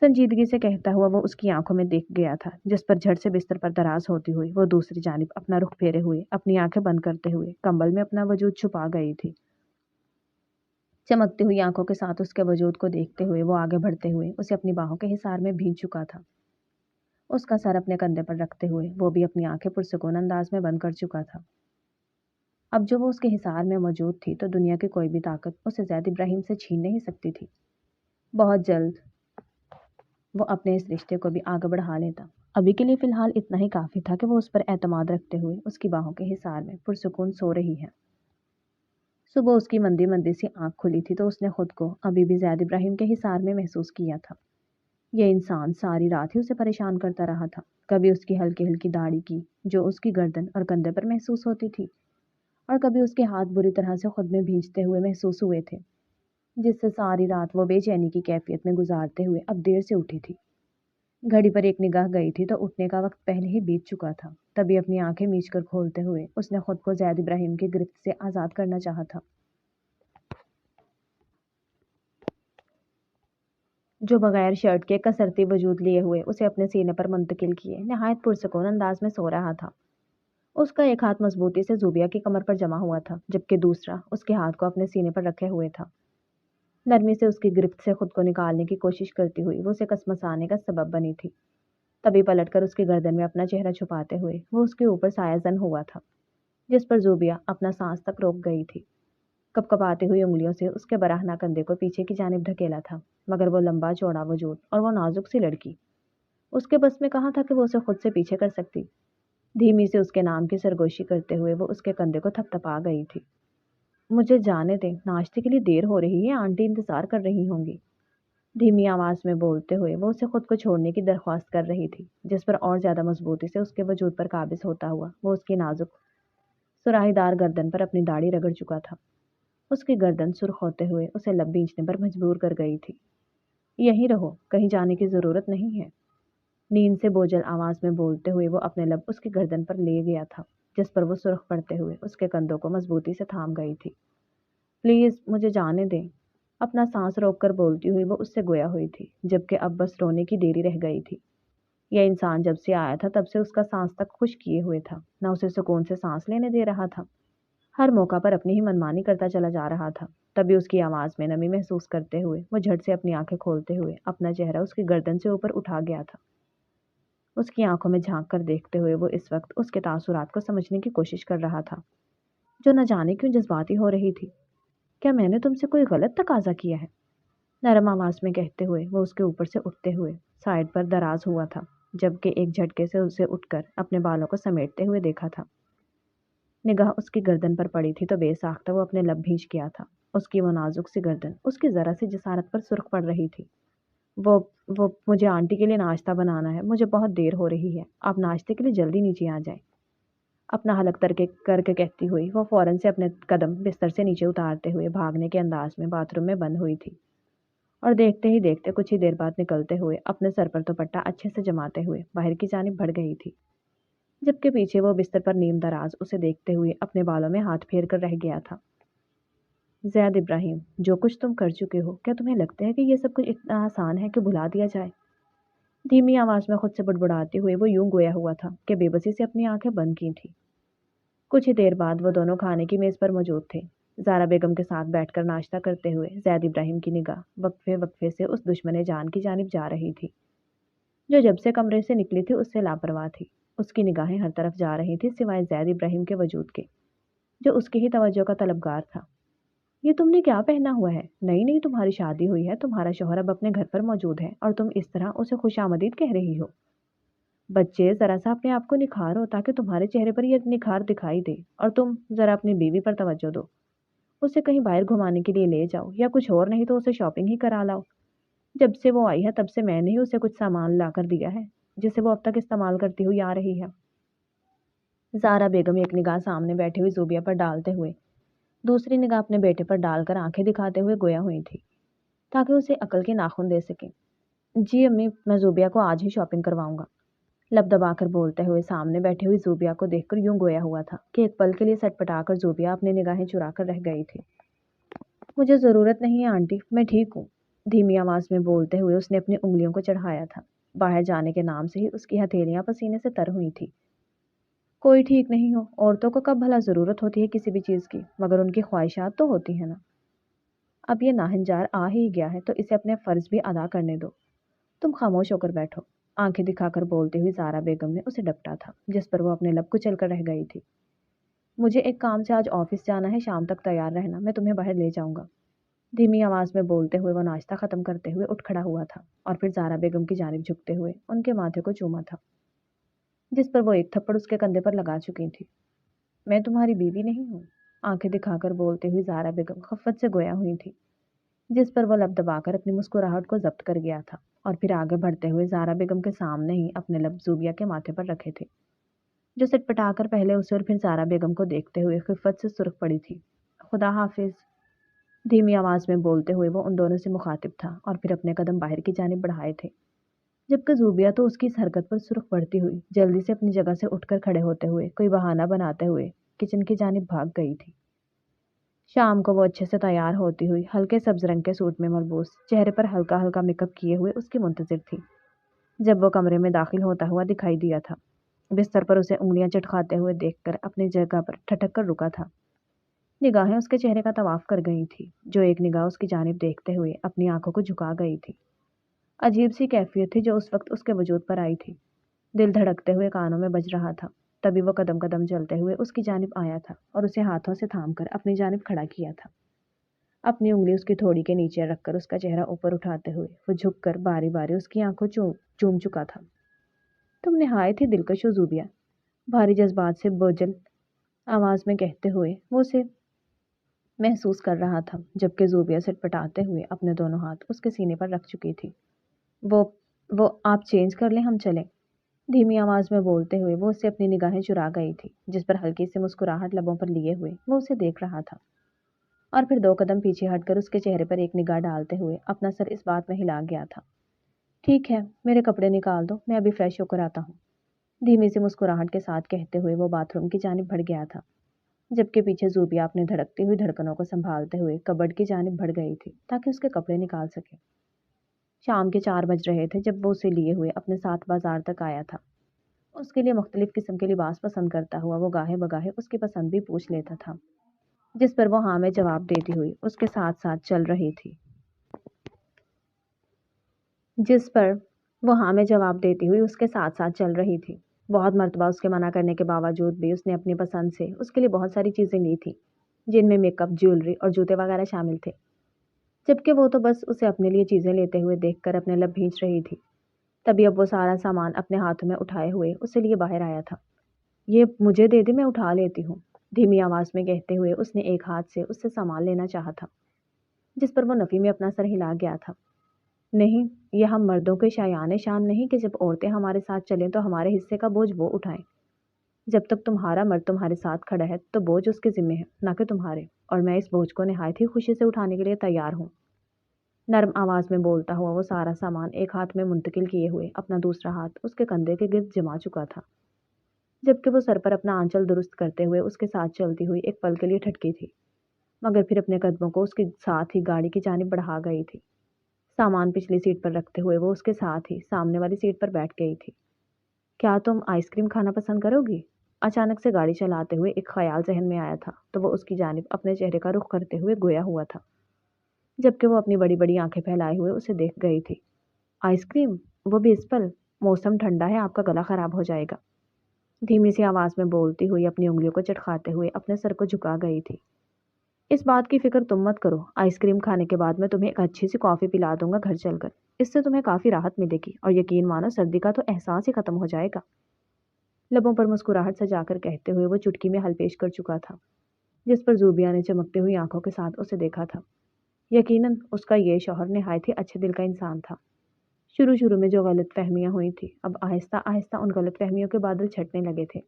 سنجیدگی سے کہتا ہوا وہ اس کی آنکھوں میں دیکھ گیا تھا، جس پر جھٹ سے بستر پر دراز ہوتی ہوئی وہ دوسری جانب اپنا رخ پھیرے ہوئے اپنی آنکھیں بند کرتے ہوئے کمبل میں اپنا وجود چھپا گئی تھی۔ چمکتی ہوئی آنکھوں کے ساتھ اس کے وجود کو دیکھتے ہوئے وہ آگے بڑھتے ہوئے اسے اپنی باہوں کے حصار میں بھینچ چکا تھا۔ اس کا سر اپنے کندھے پر رکھتے ہوئے وہ بھی اپنی آنکھیں پرسکون انداز میں بند کر چکا تھا۔ اب جو وہ اس کے حصار میں موجود تھی تو دنیا کی کوئی بھی طاقت اسے زید ابراہیم سے چھین نہیں سکتی تھی۔ بہت جلد وہ اپنے اس رشتے کو بھی آگے بڑھا لیتا ابھی کے لیے فی الحال اتنا ہی کافی تھا کہ وہ اس پر اعتماد رکھتے ہوئے اس کی باہوں کے حصار میں پرسکون سو رہی ہے۔ صبح اس کی مندی مندی سی آنکھ کھلی تھی تو اس نے خود کو ابھی بھی زید ابراہیم کے حصار میں محسوس کیا تھا۔ یہ انسان ساری رات ہی اسے پریشان کرتا رہا تھا، کبھی اس کی ہلکی ہلکی داڑھی کی جو اس کی گردن اور کندھے پر محسوس ہوتی تھی، اور کبھی اس کے ہاتھ بری طرح سے خود میں بھیجتے ہوئے محسوس ہوئے تھے، جس سے ساری رات وہ بے چینی کی کیفیت میں گزارتے ہوئے اب دیر سے اٹھی تھی۔ گھڑی پر ایک نگاہ گئی تھی تو اٹھنے کا وقت پہلے ہی بیت چکا تھا، تبھی اپنی آنکھیں میچ کر کھولتے ہوئے اس نے خود کو زید ابراہیم کی گرفت سے آزاد کرنا چاہا تھا، جو بغیر شرٹ کے کسرتی وجود لیے ہوئے اسے اپنے سینے پر منتقل کیے نہایت پرسکون انداز میں سو رہا تھا۔ اس کا ایک ہاتھ مضبوطی سے زوبیا کی کمر پر جمع ہوا تھا، جبکہ دوسرا اس کے ہاتھ کو اپنے سینے پر رکھے ہوئے تھا۔ نرمی سے اس کی گرفت سے خود کو نکالنے کی کوشش کرتی ہوئی وہ اسے کسمسانے کا سبب بنی تھی، تبھی پلٹ کر اس کی گردن میں اپنا چہرہ چھپاتے ہوئے وہ اس کے اوپر سایہ زن ہوا تھا، جس پر زوبیا اپنا سانس تک روک گئی تھی۔ کپ کپاتی ہوئی انگلیوں سے اس کے براہنہ کندھے کو پیچھے کی جانب دھکیلا تھا، مگر وہ لمبا چوڑا وجود اور وہ نازک سی لڑکی، اس کے بس میں کہاں تھا کہ وہ اسے خود سے پیچھے کر سکتی۔ دھیمی سے اس کے نام کی سرگوشی کرتے ہوئے وہ اس کے کندھے کو تھپ تھپا گئی تھی۔ مجھے جانے دیں، ناشتے کے لیے دیر ہو رہی ہے، آنٹی انتظار کر رہی ہوں گی۔ دھیمی آواز میں بولتے ہوئے وہ اسے خود کو چھوڑنے کی درخواست کر رہی تھی، جس پر اور زیادہ مضبوطی سے اس کے وجود پر قابض ہوتا ہوا وہ اس کی نازک سراہی دار گردن پر اپنی داڑھی رگڑ چکا تھا۔ اس کی گردن سرخ ہوتے ہوئے اسے لب بھینچنے پر مجبور کر گئی تھی۔ یہیں رہو، کہیں جانے کی ضرورت نہیں ہے، نیند سے بوجھل آواز میں بولتے ہوئے وہ اپنے لب اس کی گردن پر لے گیا تھا، جس پر وہ سرخ پڑتے ہوئے اس کے کندھوں کو مضبوطی سے تھام گئی تھی۔ پلیز مجھے جانے دیں، اپنا سانس روک کر بولتی ہوئی وہ اس سے گویا ہوئی تھی، جبکہ اب بس رونے کی دیری رہ گئی تھی۔ یہ انسان جب سے آیا تھا تب سے اس کا سانس تک خشک کیے ہوئے تھا، نہ اسے سکون سے سانس لینے دے رہا تھا، ہر موقع پر اپنی ہی منمانی کرتا چلا جا رہا تھا۔ تبھی اس کی آواز میں نمی محسوس کرتے ہوئے وہ جھٹ سے اپنی آنکھیں کھولتے ہوئے اپنا چہرہ اس کی گردن سے اوپر اٹھا گیا تھا۔ اس کی آنکھوں میں جھانک کر دیکھتے ہوئے وہ اس وقت اس کے تاثرات کو سمجھنے کی کوشش کر رہا تھا، جو نہ جانے کیوں جذباتی ہو رہی تھی۔ کیا میں نے تم سے کوئی غلط تقاضا کیا ہے؟ نرم آواز میں کہتے ہوئے وہ اس کے اوپر سے اٹھتے ہوئے سائڈ پر دراز ہوا تھا، جبکہ ایک جھٹکے سے اسے اٹھ کر اپنے بالوں کو سمیٹتے ہوئے دیکھا تھا۔ نگاہ اس کی گردن پر پڑی تھی تو بے ساختہ وہ اپنے لب بھیج گیا تھا۔ اس کی وہ نازک سی گردن اس کی ذرا سی جسارت پر سرخ پڑ رہی تھی۔ وہ مجھے آنٹی کے لیے ناشتہ بنانا ہے، مجھے بہت دیر ہو رہی ہے، آپ ناشتے کے لیے جلدی نیچے آ جائیں۔ اپنا حلق کر کے کہتی ہوئی وہ فوراً سے اپنے قدم بستر سے نیچے اتارتے ہوئے بھاگنے کے انداز میں باتھ روم میں بند ہوئی تھی، اور دیکھتے ہی دیکھتے کچھ ہی دیر بعد نکلتے ہوئے اپنے سر پر دوپٹہ اچھے سے جماتے ہوئے باہر کی جانب بڑھ گئی تھی، جبکہ پیچھے وہ بستر پر نیم دراز اسے دیکھتے ہوئے اپنے بالوں میں ہاتھ پھیر کر رہ گیا تھا۔ زید ابراہیم، جو کچھ تم کر چکے ہو، کیا تمہیں لگتا ہے کہ یہ سب کچھ اتنا آسان ہے کہ بھلا دیا جائے؟ دھیمی آواز میں خود سے بڑبڑاتے ہوئے وہ یوں گویا ہوا تھا کہ بے بسی سے اپنی آنکھیں بند کی تھی۔ کچھ ہی دیر بعد وہ دونوں کھانے کی میز پر موجود تھے، زارا بیگم کے ساتھ بیٹھ کر ناشتہ کرتے ہوئے زید ابراہیم کی نگاہ وقفے وقفے سے اس دشمن جان کی جانب جا رہی تھی، جو جب سے کمرے سے نکلی تھی اس سے لاپرواہ تھی۔ اس کی نگاہیں ہر طرف جا رہی تھی سوائے زید ابراہیم کے وجود کے، جو اس کی ہی توجہ کا طلبگار تھا۔ یہ تم نے کیا پہنا ہوا ہے؟ نہیں تمہاری شادی ہوئی ہے، تمہارا شوہر اب اپنے گھر پر موجود ہے اور تم اس طرح اسے خوش آمدید کہہ رہی ہو۔ بچے، ذرا سا اپنے آپ کو نکھارو تاکہ تمہارے چہرے پر یہ نکھار دکھائی دے، اور تم ذرا اپنی بیوی پر توجہ دو، اسے کہیں باہر گھمانے کے لیے لے جاؤ، یا کچھ اور نہیں تو اسے شاپنگ ہی کرا لاؤ۔ جب سے وہ آئی ہے تب سے میں نے ہی اسے کچھ سامان لا کر دیا ہے جسے وہ اب تک استعمال کرتی ہوئی آ رہی ہے۔ زارا بیگم ایک نگاہ سامنے بیٹھی ہوئی زوبیا پر ڈالتے ہوئے دوسری نگاہ اپنے بیٹے پر ڈال کر آنکھیں دکھاتے ہوئے گویا ہوئی تھی تاکہ اسے عقل کے ناخن دے سکیں۔ جی امی، میں زوبیا کو آج ہی شاپنگ کرواؤں گا، لب دبا کر بولتے ہوئے سامنے بیٹھی ہوئی زوبیا کو دیکھ کر یوں گویا ہوا تھا کہ ایک پل کے لیے سٹ پٹا کر زوبیا اپنی نگاہیں چرا کر رہ گئی تھی۔ مجھے ضرورت نہیں ہے آنٹی، میں ٹھیک ہوں، دھیمی آواز میں بولتے ہوئے اس نے اپنی انگلیوں کو چڑھایا تھا۔ باہر جانے کے نام سے ہی اس کی ہتھیلیاں پسینے سے تر ہوئی تھی۔ کوئی ٹھیک نہیں ہو، عورتوں کو کب بھلا ضرورت ہوتی ہے کسی بھی چیز کی، مگر ان کی خواہشات تو ہوتی ہیں نا۔ اب یہ ناہنجار آ ہی گیا ہے تو اسے اپنے فرض بھی ادا کرنے دو، تم خاموش ہو کر بیٹھو، آنکھیں دکھا کر بولتی ہوئی زارا بیگم نے اسے ڈپٹا تھا، جس پر وہ اپنے لب کچل کر رہ گئی تھی۔ مجھے ایک کام سے آج آفس جانا ہے، شام تک تیار رہنا، میں تمہیں باہر لے جاؤں گا۔ دھیمی آواز میں بولتے ہوئے وہ ناشتہ ختم کرتے ہوئے اٹھ کھڑا ہوا تھا اور پھر زارا بیگم کی جانب جھکتے ہوئے ان کے ماتھے کو چوما تھا۔ جس پر وہ ایک تھپڑ اس کے کندھے پر لگا چکی تھی۔ میں تمہاری بیوی نہیں ہوں، آنکھیں دکھا کر بولتے ہوئی زہرا بیگم خفت سے گویا ہوئی تھی، جس پر وہ لب دبا کر اپنی مسکراہٹ کو ضبط کر گیا تھا اور پھر آگے بڑھتے ہوئے زہرا بیگم کے سامنے ہی اپنے لب زوبیہ کے ماتھے پر رکھے تھے، جو سٹ پٹا کر پہلے اسے اور پھر زہرا بیگم کو دیکھتے ہوئے خفت سے سرخ پڑی تھی۔ خدا حافظ، دھیمی آواز میں بولتے ہوئے وہ ان دونوں سے مخاطب تھا اور پھر اپنے قدم باہر کی جانب بڑھائے تھے، جبکہ زوبیہ تو اس کی اس حرکت پر سرخ پڑتی ہوئی جلدی سے اپنی جگہ سے اٹھ کر کھڑے ہوتے ہوئے کوئی بہانہ بناتے ہوئے کچن کی جانب بھاگ گئی تھی۔ شام کو وہ اچھے سے تیار ہوتی ہوئی ہلکے سبز رنگ کے سوٹ میں ملبوس، چہرے پر ہلکا ہلکا میک اپ کیے ہوئے اس کی منتظر تھی، جب وہ کمرے میں داخل ہوتا ہوا دکھائی دیا تھا۔ بستر پر اسے انگلیاں چٹکاتے ہوئے دیکھ کر اپنی جگہ پر ٹھٹک کر رکا تھا۔ نگاہیں اس کے چہرے کا طواف کر گئی تھی، جو ایک نگاہ اس کی جانب دیکھتے ہوئے اپنی آنکھوں کو جھکا گئی تھی۔ عجیب سی کیفیت تھی جو اس وقت اس کے وجود پر آئی تھی۔ دل دھڑکتے ہوئے کانوں میں بج رہا تھا۔ تبھی وہ قدم قدم چلتے ہوئے اس کی جانب آیا تھا اور اسے ہاتھوں سے تھام کر اپنی جانب کھڑا کیا تھا۔ اپنی انگلی اس کی تھوڑی کے نیچے رکھ کر اس کا چہرہ اوپر اٹھاتے ہوئے وہ جھک کر باری باری اس کی آنکھوں چوم چکا تھا۔ تم نہایت ہی دلکش ہو زوبیہ، بھاری جذبات سے بوجھل آواز میں کہتے ہوئے وہ اسے محسوس کر رہا تھا، جبکہ زوبیہ سٹ پٹاتے ہوئے اپنے دونوں ہاتھ اس کے سینے پر رکھ چکی تھی۔ وہ آپ چینج کر لیں، ہم چلیں، دھیمی آواز میں بولتے ہوئے وہ اس سے اپنی نگاہیں چرا گئی تھی، جس پر ہلکی سی مسکراہٹ لبوں پر لیے ہوئے وہ اسے دیکھ رہا تھا، اور پھر 2 قدم پیچھے ہٹ کر اس کے چہرے پر ایک نگاہ ڈالتے ہوئے اپنا سر اس بات میں ہلا گیا تھا۔ ٹھیک ہے، میرے کپڑے نکال دو، میں ابھی فریش ہو کر آتا ہوں، دھیمی سی مسکراہٹ کے ساتھ کہتے ہوئے وہ باتھ روم کی جانب بڑھ گیا تھا، جبکہ پیچھے زوبیہ اپنے دھڑکتی ہوئی دھڑکنوں کو سنبھالتے ہوئے کبڈ کی جانب بڑھ گئی تھی تاکہ اس کے کپڑے نکال سکے۔ شام کے 4 بج رہے تھے جب وہ اسے لیے ہوئے اپنے ساتھ بازار تک آیا تھا۔ اس کے لیے مختلف قسم کے لباس پسند کرتا ہوا وہ گاہے بگاہے اس کی پسند بھی پوچھ لیتا تھا، جس پر وہ ہاں میں جواب دیتی ہوئی اس کے ساتھ ساتھ چل رہی تھی۔ بہت مرتبہ اس کے منع کرنے کے باوجود بھی اس نے اپنی پسند سے اس کے لیے بہت ساری چیزیں لی تھی، جن میں میک اپ، جیولری اور جوتے وغیرہ شامل تھے، جبکہ وہ تو بس اسے اپنے لیے چیزیں لیتے ہوئے دیکھ کر اپنے لب بھینچ رہی تھی۔ تبھی اب وہ سارا سامان اپنے ہاتھوں میں اٹھائے ہوئے اسے لیے باہر آیا تھا۔ یہ مجھے دے دے، میں اٹھا لیتی ہوں، دھیمی آواز میں کہتے ہوئے اس نے ایک ہاتھ سے اس سے سامان لینا چاہا تھا، جس پر وہ نفی میں اپنا سر ہلا گیا تھا۔ نہیں، یہ ہم مردوں کے شایان شان نہیں کہ جب عورتیں ہمارے ساتھ چلیں تو ہمارے حصے کا بوجھ وہ اٹھائیں۔ جب تک تمہارا مرد تمہارے ساتھ کھڑا ہے تو بوجھ اس کے ذمے ہے، نہ کہ تمہارے، اور میں اس بوجھ کو نہایت ہی خوشی سے اٹھانے کے لیے تیار ہوں۔ نرم آواز میں بولتا ہوا وہ سارا سامان ایک ہاتھ میں منتقل کیے ہوئے اپنا دوسرا ہاتھ اس کے کندھے کے گرد جما چکا تھا، جبکہ وہ سر پر اپنا آنچل درست کرتے ہوئے اس کے ساتھ چلتی ہوئی ایک پل کے لیے ٹھٹکی تھی، مگر پھر اپنے قدموں کو اس کے ساتھ ہی گاڑی کی جانب بڑھا گئی تھی۔ سامان پچھلی سیٹ پر رکھتے ہوئے وہ اس کے ساتھ ہی سامنے والی سیٹ پر بیٹھ گئی تھی۔ کیا تم آئس کریم کھانا پسند کرو گی؟ اچانک سے گاڑی چلاتے ہوئے ایک خیال ذہن میں آیا تھا تو وہ اس کی جانب اپنے چہرے کا رخ کرتے ہوئے گویا ہوا تھا، جبکہ وہ اپنی بڑی بڑی آنکھیں پھیلائے ہوئے اسے دیکھ گئی تھی۔ Ice cream? وہ بھی اس پل؟ موسم ٹھنڈا ہے، آپ کا گلا خراب ہو جائے گا، دھیمی سی آواز میں بولتی ہوئی اپنی انگلیوں کو چٹکاتے ہوئے اپنے سر کو جھکا گئی تھی۔ اس بات کی فکر تم مت کرو، آئس کریم کھانے کے بعد میں تمہیں ایک اچھی سی کافی پلا دوں گا گھر چل کر، اس سے تمہیں کافی راحت ملے گی اور یقین مانو سردی کا تو احساس ہی ختم ہو جائے گا، لبوں پر مسکراہٹ سجا کر کہتے ہوئے وہ چٹکی میں حل پیش کر چکا تھا، جس پر زوبیہ نے چمکتی ہوئی آنکھوں کے ساتھ اسے دیکھا تھا۔ یقیناً اس کا یہ شوہر نہایت ہی اچھے دل کا انسان تھا۔ شروع میں جو غلط فہمیاں ہوئی تھی اب آہستہ آہستہ ان غلط فہمیوں کے بادل چھٹنے لگے تھے۔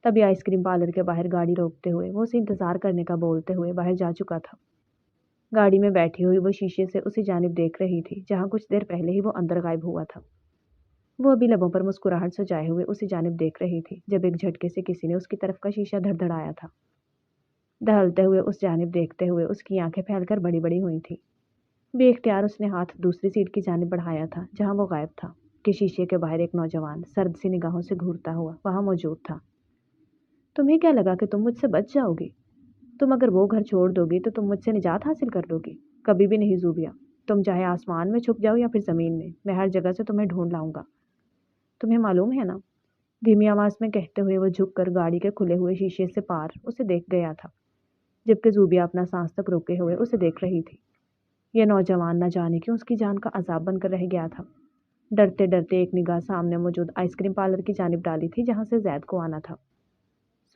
تبھی آئس کریم پارلر کے باہر گاڑی روکتے ہوئے وہ اسے انتظار کرنے کا بولتے ہوئے باہر جا چکا تھا۔ گاڑی میں بیٹھی ہوئی وہ شیشے سے اسی جانب دیکھ رہی تھی جہاں کچھ دیر پہلے ہی وہ اندر غائب ہوا تھا۔ وہ ابھی لبوں پر مسکراہٹ سجائے ہوئے اسی جانب دیکھ رہی تھی جب ایک جھٹکے سے کسی نے اس کی طرف کا شیشہ دھڑدھڑایا تھا۔ دہلتے ہوئے اس جانب دیکھتے ہوئے اس کی آنکھیں پھیل کر بڑی بڑی ہوئی تھیں۔ بے اختیار اس نے ہاتھ دوسری سیٹ کی جانب بڑھایا تھا جہاں وہ غائب تھا کہ شیشے کے باہر ایک نوجوان سرد سی نگاہوں سے گھورتا ہوا وہاں موجود تھا۔ تمہیں کیا لگا کہ تم مجھ سے بچ جاؤ گی؟ تم اگر وہ گھر چھوڑ دو گی تو تم مجھ سے نجات حاصل کر لو گی؟ کبھی بھی نہیں زوبیہ، تم چاہے آسمان میں چھپ جاؤ یا پھر زمین میں ہر جگہ سے تمہیں ڈھونڈ لاؤں گا، تمہیں معلوم ہے نا، دھیمی آواز میں کہتے ہوئے وہ جھک کر گاڑی کے کھلے ہوئے شیشے سے پار اسے دیکھ گیا تھا، جبکہ زوبیہ اپنا سانس تک روکے ہوئے اسے دیکھ رہی تھی۔ یہ نوجوان نہ جانے کیوں اس کی جان کا عذاب بن کر رہ گیا تھا۔ ڈرتے ڈرتے ایک نگاہ سامنے موجود آئس کریم پارلر کی جانب ڈالی تھی جہاں سے زید کو آنا تھا۔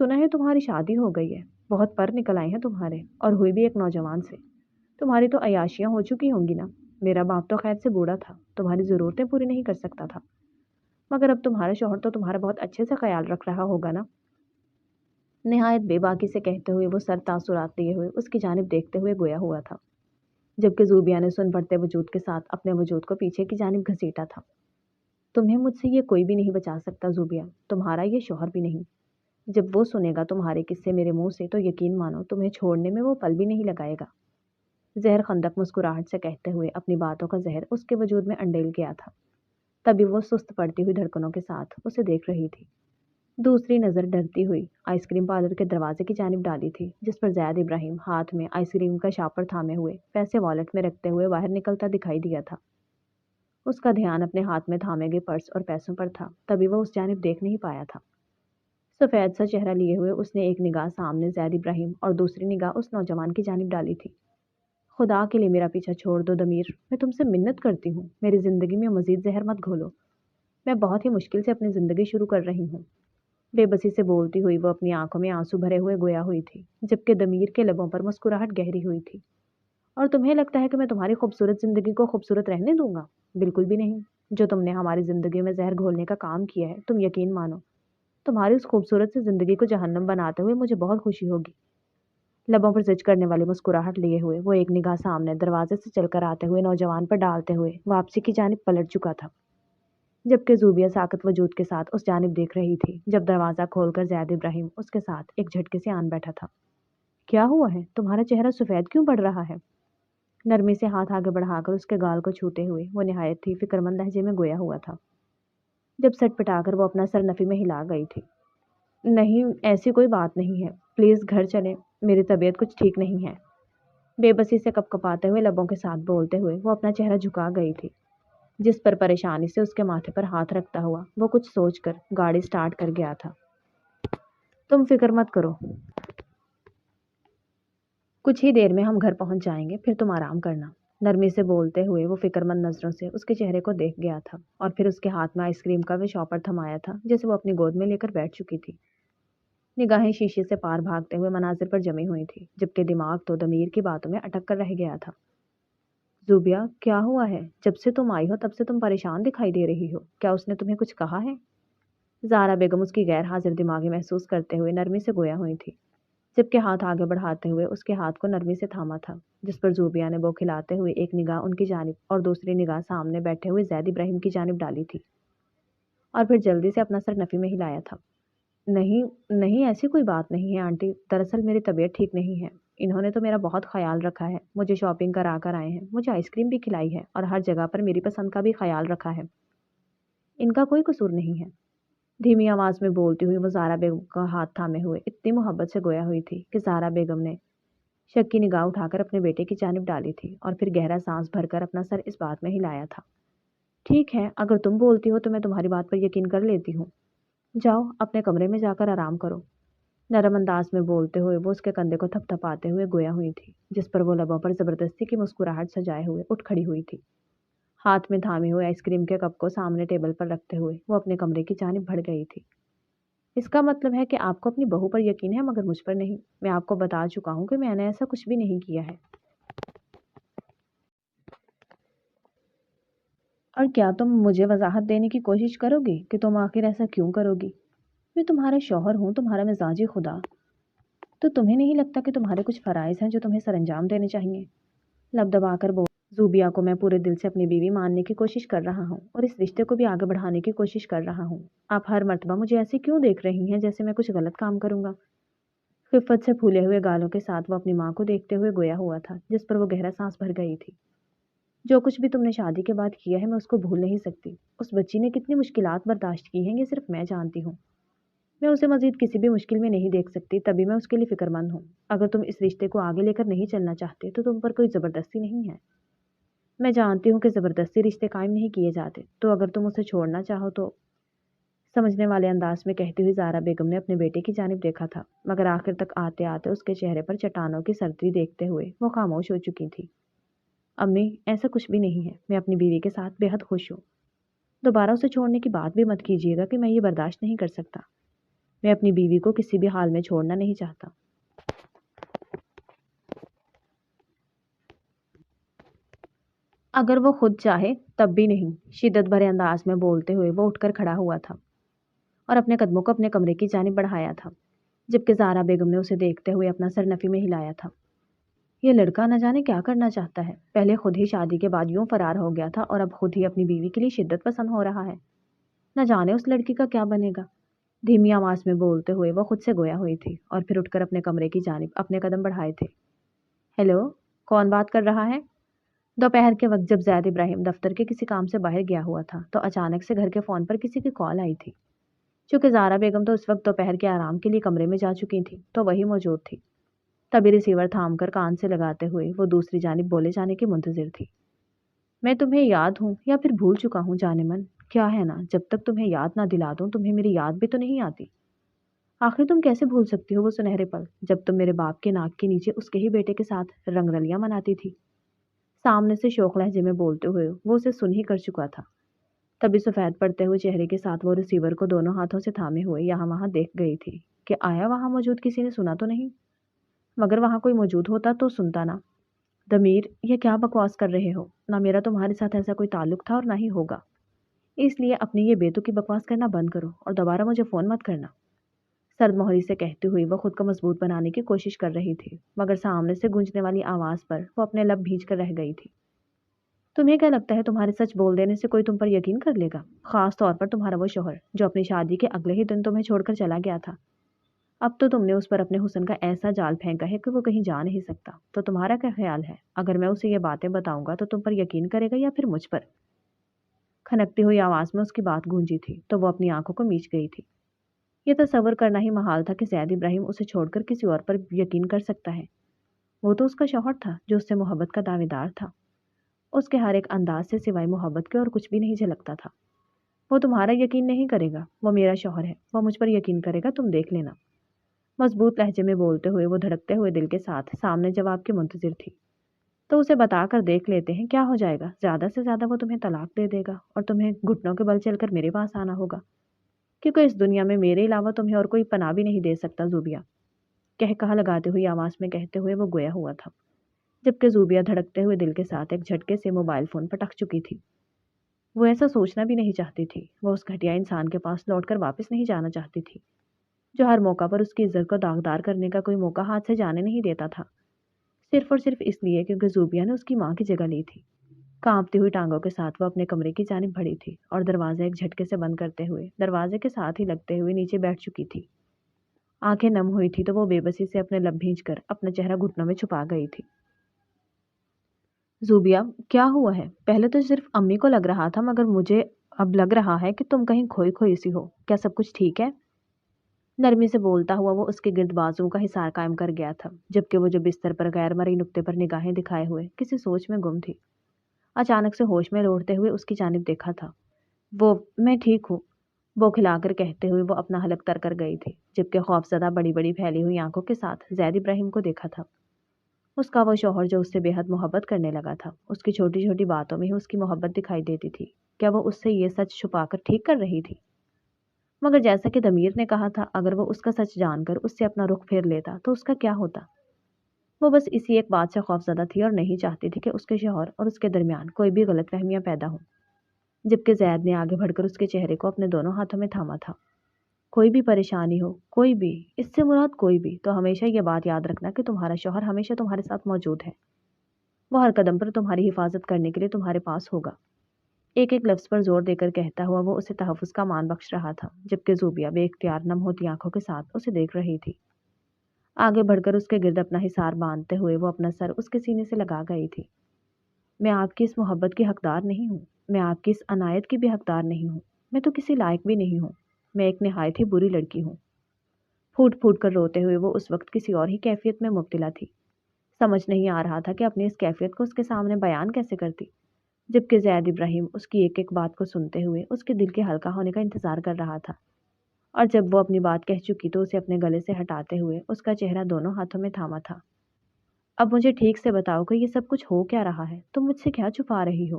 سنا ہے تمہاری شادی ہو گئی ہے، بہت پر نکل آئے ہیں تمہارے، اور ہوئی بھی ایک نوجوان سے۔ تمہاری تو عیاشیاں ہو چکی ہوں گی نا؟ میرا باپ تو خیر سے بوڑھا تھا، تمہاری ضرورتیں پوری نہیں کر سکتا تھا، مگر اب تمہارا شوہر تو تمہارا بہت اچھے سے خیال رکھ رہا ہوگا نا؟ نہایت بے باکی سے کہتے ہوئے وہ سر تاثرات لیے ہوئے اس کی جانب دیکھتے ہوئے گویا ہوا تھا، جبکہ زوبیہ نے سن پڑتے وجود کے ساتھ اپنے وجود کو پیچھے کی جانب گھسیٹا تھا۔ تمہیں مجھ سے یہ کوئی بھی نہیں بچا سکتا زوبیہ، تمہارا یہ شوہر بھی نہیں۔ جب وہ سنے گا تمہارے قصے میرے منہ سے تو یقین مانو تمہیں چھوڑنے میں وہ پل بھی نہیں لگائے گا۔ زہر خندق مسکراہٹ سے کہتے ہوئے اپنی باتوں کا زہر اس کے وجود میں انڈیل گیا تھا۔ تبھی وہ سست پڑتی ہوئی دھڑکنوں کے ساتھ اسے دیکھ رہی تھی۔ دوسری نظر ڈرتی ہوئی آئس کریم پارلر کے دروازے کی جانب ڈالی تھی، جس پر زید ابراہیم ہاتھ میں آئس کریم کا شاپر تھامے ہوئے پیسے والیٹ میں رکھتے ہوئے باہر نکلتا دکھائی دیا تھا۔ اس کا دھیان اپنے ہاتھ میں تھامے گئے پرس اور پیسوں پر تھا، تبھی وہ اس جانب دیکھ نہیں پایا تھا۔ سفید سا چہرہ لیے ہوئے اس نے ایک نگاہ سامنے زید ابراہیم اور دوسری نگاہ اس نوجوان کی جانب ڈالی تھی۔ خدا کے لیے میرا پیچھا چھوڑ دو دمیر، میں تم سے منت کرتی ہوں، میری زندگی میں مزید زہر مت گھولو۔ میں بہت ہی مشکل سے اپنی زندگی شروع کر رہی ہوں۔ بے بسی سے بولتی ہوئی وہ اپنی آنکھوں میں آنسو بھرے ہوئے گویا ہوئی تھی، جبکہ دمیر کے لبوں پر مسکراہٹ گہری ہوئی تھی۔ اور تمہیں لگتا ہے کہ میں تمہاری خوبصورت زندگی کو خوبصورت رہنے دوں گا؟ بالکل بھی نہیں۔ جو تم نے ہماری زندگی میں زہر گھولنے کا کام کیا ہے، تم یقین مانو تمہاری اس خوبصورت سی زندگی کو جہنم بناتے ہوئے مجھے بہت خوشی ہوگی۔ لبوں پر زچ کرنے والی مسکراہٹ لیے ہوئے وہ ایک نگاہ سامنے دروازے سے چل کر آتے ہوئے نوجوان پر ڈالتے ہوئے واپسی کی جانب پلٹ چکا تھا، جبکہ زوبیہ ساکت وجود کے ساتھ اس جانب دیکھ رہی تھی جب دروازہ کھول کر زید ابراہیم اس کے ساتھ ایک جھٹکے سے آن بیٹھا تھا۔ کیا ہوا ہے؟ تمہارا چہرہ سفید کیوں پڑ رہا ہے؟ نرمی سے ہاتھ آگے بڑھا کر اس کے گال کو چھوتے ہوئے وہ نہایت ہی فکرمند لہجے میں گویا ہوا تھا، جب سٹ پٹا کر وہ اپنا سر نفی میں ہلا گئی تھی۔ نہیں، ایسی کوئی بات نہیں ہے، پلیز گھر چلیں، میری طبیعت کچھ ٹھیک نہیں ہے۔ بے بسی سے کپ کپاتے ہوئے لبوں کے ساتھ بولتے ہوئے وہ اپنا چہرہ جھکا گئی تھی، جس پر پریشانی سے اس کے ماتھے پر ہاتھ رکھتا ہوا وہ کچھ سوچ کر گاڑی سٹارٹ کر گیا تھا۔ تم فکر مت کرو، کچھ ہی دیر میں ہم گھر پہنچ جائیں گے، پھر تم آرام کرنا۔ نرمی سے بولتے ہوئے وہ فکر مند نظروں سے اس کے چہرے کو دیکھ گیا تھا اور پھر اس کے ہاتھ میں آئس کریم کا وہ شاپر تھمایا تھا جسے وہ اپنی گود میں لے کر بیٹھ چکی تھی۔ نگاہیں شیشے سے پار بھاگتے ہوئے مناظر پر جمی ہوئی تھی، جبکہ دماغ تو ضمیر کی باتوں میں اٹک کر رہ گیا تھا۔ زوبیہ، کیا ہوا ہے؟ جب سے تم آئی ہو تب سے تم پریشان دکھائی دے رہی ہو، کیا اس نے تمہیں کچھ کہا ہے؟ زہرا بیگم اس کی غیر حاضر دماغی محسوس کرتے ہوئے نرمی سے گویا ہوئی تھی، جبکہ ہاتھ آگے بڑھاتے ہوئے اس کے ہاتھ کو نرمی سے تھاما تھا، جس پر زوبیہ نے بوکھلاتے ہوئے ایک نگاہ ان کی جانب اور دوسری نگاہ سامنے بیٹھے ہوئے زید ابراہیم کی جانب ڈالی تھی، اور پھر جلدی سے اپنا سر نفی میں ہلایا تھا۔ نہیں نہیں، ایسی کوئی بات نہیں ہے آنٹی، دراصل میری طبیعت ٹھیک نہیں ہے۔ انہوں نے تو میرا بہت خیال رکھا ہے، مجھے شاپنگ کرا کر آئے ہیں، مجھے آئس کریم بھی کھلائی ہے اور ہر جگہ پر میری پسند کا بھی خیال رکھا ہے۔ ان کا کوئی قصور نہیں ہے۔ دھیمی آواز میں بولتی ہوئی وہ زہرا بیگم کا ہاتھ تھامے ہوئے اتنی محبت سے گویا ہوئی تھی کہ زہرا بیگم نے شک کی نگاہ اٹھا کر اپنے بیٹے کی جانب ڈالی تھی اور پھر گہرا سانس بھر کر اپنا سر اس بات میں ہلایا تھا۔ ٹھیک ہے، اگر تم بولتی ہو تو میں تمہاری بات پر یقین کر لیتی ہوں۔ جاؤ اپنے کمرے میں جا کر آرام کرو۔ نرم انداز میں بولتے ہوئے وہ اس کے کندھے کو تھپ تھپاتے ہوئے گویا ہوئی تھی، جس پر وہ لبوں پر زبردستی کی مسکراہٹ سجائے ہوئے اٹھ کھڑی ہوئی تھی۔ ہاتھ میں تھامے ہوئے آئس کریم کے کپ کو سامنے ٹیبل پر رکھتے ہوئے وہ اپنے کمرے کی جانب بڑھ گئی تھی۔ اس کا مطلب ہے کہ آپ کو اپنی بہو پر یقین ہے مگر مجھ پر نہیں۔ میں آپ کو بتا چکا ہوں کہ میں نے ایسا کچھ بھی نہیں کیا ہے۔ اور کیا تم مجھے وضاحت دینے کی کوشش کرو گی کہ تم آخر ایسا کیوں کرو گی؟ میں تمہارا شوہر ہوں، تمہارا مزاجی خدا، تو تمہیں نہیں لگتا کہ تمہارے کچھ فرائض ہیں جو تمہیں سر انجام دینے چاہیے؟ لب دبا کر بول زوبیہ کو میں پورے دل سے اپنی بیوی ماننے کی کوشش کر رہا ہوں اور اس رشتے کو بھی آگے بڑھانے کی کوشش کر رہا ہوں۔ آپ ہر مرتبہ مجھے ایسے کیوں دیکھ رہی ہیں جیسے میں کچھ غلط کام کروں گا؟ خفت سے پھولے ہوئے گالوں کے ساتھ وہ اپنی ماں کو دیکھتے ہوئے گویا ہوا تھا، جس پر وہ گہرا سانس بھر گئی تھی۔ جو کچھ بھی تم نے شادی کے بعد کیا ہے میں اس کو بھول نہیں سکتی۔ اس بچی نے کتنی مشکلات برداشت کی ہیں یہ صرف میں جانتی ہوں۔ میں اسے مزید کسی بھی مشکل میں نہیں دیکھ سکتی، تبھی میں اس کے لیے فکر مند ہوں۔ اگر تم اس رشتے کو آگے لے کر نہیں چلنا چاہتے تو تم پر کوئی زبردستی نہیں ہے۔ میں جانتی ہوں کہ زبردستی رشتے قائم نہیں کیے جاتے، تو اگر تم اسے چھوڑنا چاہو تو سمجھنے والے انداز میں کہتی ہوئی زہرا بیگم نے اپنے بیٹے کی جانب دیکھا تھا، مگر آخر تک آتے آتے اس کے چہرے پر چٹانوں کی سردی دیکھتے ہوئے وہ خاموش ہو چکی تھی۔ امی، ایسا کچھ بھی نہیں ہے، میں اپنی بیوی کے ساتھ بے حد خوش ہوں۔ دوبارہ اسے چھوڑنے کی بات بھی مت کیجیے گا کہ میں یہ برداشت نہیں کر سکتا۔ میں اپنی بیوی کو کسی بھی حال میں چھوڑنا نہیں چاہتا۔ اگر وہ خود چاہے تب بھی نہیں، شدت بھرے انداز میں بولتے ہوئے وہ اٹھ کر کھڑا ہوا تھا اور اپنے قدموں کو اپنے کمرے کی جانب بڑھایا تھا، جبکہ زہرا بیگم نے اسے دیکھتے ہوئے اپنا سر نفی میں ہلایا تھا۔ یہ لڑکا نہ جانے کیا کرنا چاہتا ہے، پہلے خود ہی شادی کے بعد یوں فرار ہو گیا تھا اور اب خود ہی اپنی بیوی کے لیے شدت پسند ہو رہا ہے۔ نہ جانے اس لڑکی کا کیا بنے گا۔ دھیمی آواز میں بولتے ہوئے وہ خود سے گویا ہوئی تھی اور پھر اٹھ کر اپنے کمرے کی جانب اپنے قدم بڑھائے تھے۔ ہیلو، کون بات کر رہا ہے؟ دوپہر کے وقت جب زید ابراہیم دفتر کے کسی کام سے باہر گیا ہوا تھا تو اچانک سے گھر کے فون پر کسی کی کال آئی تھی۔ چونکہ زہرا بیگم تو اس وقت دوپہر کے آرام کے لیے کمرے میں جا چکی تھی تو وہی موجود تھی۔ تبھی ریسیور تھام کر کان سے لگاتے ہوئے وہ دوسری جانب بولے جانے کی منتظر تھی۔ میں تمہیں یاد ہوں یا پھر بھول چکا ہوں جانے من؟ کیا ہے نا، جب تک تمہیں یاد نہ دلا دوں تمہیں میری یاد بھی تو نہیں آتی۔ آخر تم کیسے بھول سکتی ہو وہ سنہرے پل جب تم میرے باپ کے ناک کے نیچے اس کے ہی بیٹے کے ساتھ رنگ رلیاں مناتی تھی؟ سامنے سے شوق لہجے میں بولتے ہوئے وہ اسے سن ہی کر چکا تھا۔ تبھی سفید پڑتے ہوئے چہرے کے ساتھ وہ ریسیور کو دونوں ہاتھوں سے تھامے ہوئے یہاں وہاں دیکھ گئی تھی کہ آیا وہاں موجود کسی نے سنا تو نہیں، مگر وہاں کوئی موجود ہوتا تو سنتا نا۔ ضمیر، یہ کیا بکواس کر رہے ہو؟ نہ میرا تمہارے ساتھ ایسا کوئی تعلق تھا اور نہ ہی ہوگا، اس لیے اپنی یہ بیتوکی بکواس کرنا بند کرو اور دوبارہ مجھے فون مت کرنا۔ سرد مہری سے کہتے ہوئے وہ خود کو مضبوط بنانے کی کوشش کر رہی تھی، مگر سامنے سے گونجنے والی آواز پر وہ اپنے لب بھیج کر رہ گئی تھی۔ تمہیں کیا لگتا ہے تمہارے سچ بول دینے سے کوئی تم پر یقین کر لے گا؟ خاص طور پر تمہارا وہ شوہر جو اپنی شادی کے اگلے ہی دن تمہیں چھوڑ کر چلا گیا تھا۔ اب تو تم نے اس پر اپنے حسن کا ایسا جال پھینکا ہے کہ وہ کہیں جا نہیں سکتا۔ تو تمہارا کیا خیال ہے، اگر میں اسے یہ باتیں بتاؤں گا تو تم پر یقین کرے گا یا پھر مجھ پر؟ کھنکتی ہوئی آواز میں اس کی بات گونجی تھی تو وہ اپنی آنکھوں کو میچ گئی تھی۔ یہ تصور کرنا ہی محال تھا کہ زید ابراہیم اسے چھوڑ کر کسی اور پر یقین کر سکتا ہے۔ وہ تو اس کا شوہر تھا جو اس سے محبت کا دعویدار دار تھا۔ اس کے ہر ایک انداز سے سوائے محبت کے اور کچھ بھی نہیں جھلکتا تھا۔ وہ تمہارا یقین نہیں کرے گا، وہ میرا شوہر ہے، وہ مجھ پر یقین کرے گا، تم دیکھ لینا۔ مضبوط لہجے میں بولتے ہوئے وہ دھڑکتے ہوئے دل کے ساتھ سامنے جواب کے منتظر تھی۔ تو اسے بتا کر دیکھ لیتے ہیں کیا ہو جائے گا، زیادہ سے زیادہ وہ تمہیں طلاق دے دے گا اور تمہیں گھٹنوں کے بل چل کر میرے پاس آنا ہوگا، کیونکہ اس دنیا میں میرے علاوہ تمہیں اور کوئی پناہ بھی نہیں دے سکتا زوبیا، کہہ کہا لگاتے ہوئی آواز میں کہتے ہوئے وہ گویا ہوا تھا، جبکہ زوبیا دھڑکتے ہوئے دل کے ساتھ ایک جھٹکے سے موبائل فون پٹک چکی تھی۔ وہ ایسا سوچنا بھی نہیں چاہتی تھی، وہ اس گھٹیا انسان کے پاس لوٹ کر واپس نہیں جانا چاہتی تھی جو ہر موقع پر اس کی عزت کو داغدار کرنے کا کوئی موقع ہاتھ سے جانے نہیں دیتا تھا، صرف اور صرف اس لیے کیونکہ زوبیا نے اس کی ماں کی جگہ لی تھی۔ کانپتی ہوئی ٹانگوں کے ساتھ وہ اپنے کمرے کی جانب بڑھی تھی اور دروازہ ایک جھٹکے سے بند کرتے ہوئے دروازے کے ساتھ ہی لگتے ہوئے نیچے بیٹھ چکی تھی۔ آنکھیں نم ہوئی تھی تو وہ بے بسی سے اپنے لب بھیج کر اپنا چہرہ گھٹنوں میں چھپا گئی تھی۔ زوبیا، کیا ہوا ہے؟ پہلے تو صرف امی کو لگ رہا تھا مگر مجھے اب لگ رہا ہے کہ تم کہیں کھوئی کھوئی سی ہو، کیا سب کچھ ٹھیک ہے؟ نرمی سے بولتا ہوا وہ اس کے گرد بازو کا حصار قائم کر گیا تھا، جبکہ وہ جو بستر پر غیر مرئی نقطے پر نگاہیں دکھائے ہوئے کسی سوچ میں گم تھی، اچانک سے ہوش میں لوٹتے ہوئے اس کی جانب دیکھا تھا۔ میں ٹھیک ہوں، وہ کھلا کر کہتے ہوئے وہ اپنا حلق تر کر گئی تھی، جبکہ خوفزدہ بڑی بڑی پھیلی ہوئی آنکھوں کے ساتھ زید ابراہیم کو دیکھا تھا۔ اس کا وہ شوہر جو اس سے بے حد محبت کرنے لگا تھا، اس کی چھوٹی چھوٹی باتوں میں ہی اس کی محبت دکھائی دیتی تھی۔ کیا وہ اس سے یہ سچ چھپا کر ٹھیک کر رہی تھی؟ مگر جیسا کہ ضمیر نے کہا تھا، اگر وہ اس کا سچ جان کر اس سے اپنا رخ پھیر لیتا تو اس کا کیا ہوتا؟ وہ بس اسی ایک بات سے خوفزدہ تھی اور نہیں چاہتی تھی کہ اس کے شوہر اور اس کے درمیان کوئی بھی غلط فہمیاں پیدا ہوں، جبکہ زید نے آگے بڑھ کر اس کے چہرے کو اپنے دونوں ہاتھوں میں تھاما تھا۔ کوئی بھی پریشانی ہو، کوئی بھی، اس سے مراد کوئی بھی، تو ہمیشہ یہ بات یاد رکھنا کہ تمہارا شوہر ہمیشہ تمہارے ساتھ موجود ہے، وہ ہر قدم پر تمہاری حفاظت کرنے کے لیے تمہارے پاس ہوگا۔ ایک ایک لفظ پر زور دے کر کہتا ہوا وہ اسے تحفظ کا مان بخش رہا تھا، جبکہ زوبیا بے اختیار نم ہوتی آنکھوں کے ساتھ اسے دیکھ رہی تھی۔ آگے بڑھ کر اس کے گرد اپنا حصار باندھتے ہوئے وہ اپنا سر اس کے سینے سے لگا گئی تھی۔ میں آپ کی اس محبت کی حقدار نہیں ہوں، میں آپ کی اس عنایت کی بھی حقدار نہیں ہوں، میں تو کسی لائق بھی نہیں ہوں، میں ایک نہایت ہی بری لڑکی ہوں۔ پھوٹ پھوٹ کر روتے ہوئے وہ اس وقت کسی اور ہی کیفیت میں مبتلا تھی، سمجھ نہیں آ رہا تھا کہ اپنی اس کیفیت کو اس کے سامنے بیان کیسے کرتی، جبکہ زید ابراہیم اس کی ایک ایک بات کو سنتے ہوئے اس کے دل کے ہلکا ہونے کا انتظار کر رہا تھا، اور جب وہ اپنی بات کہہ چکی تو اسے اپنے گلے سے ہٹاتے ہوئے اس کا چہرہ دونوں ہاتھوں میں تھاما تھا۔ اب مجھے ٹھیک سے بتاؤ کہ یہ سب کچھ ہو کیا رہا ہے، تم مجھ سے کیا چھپا رہی ہو؟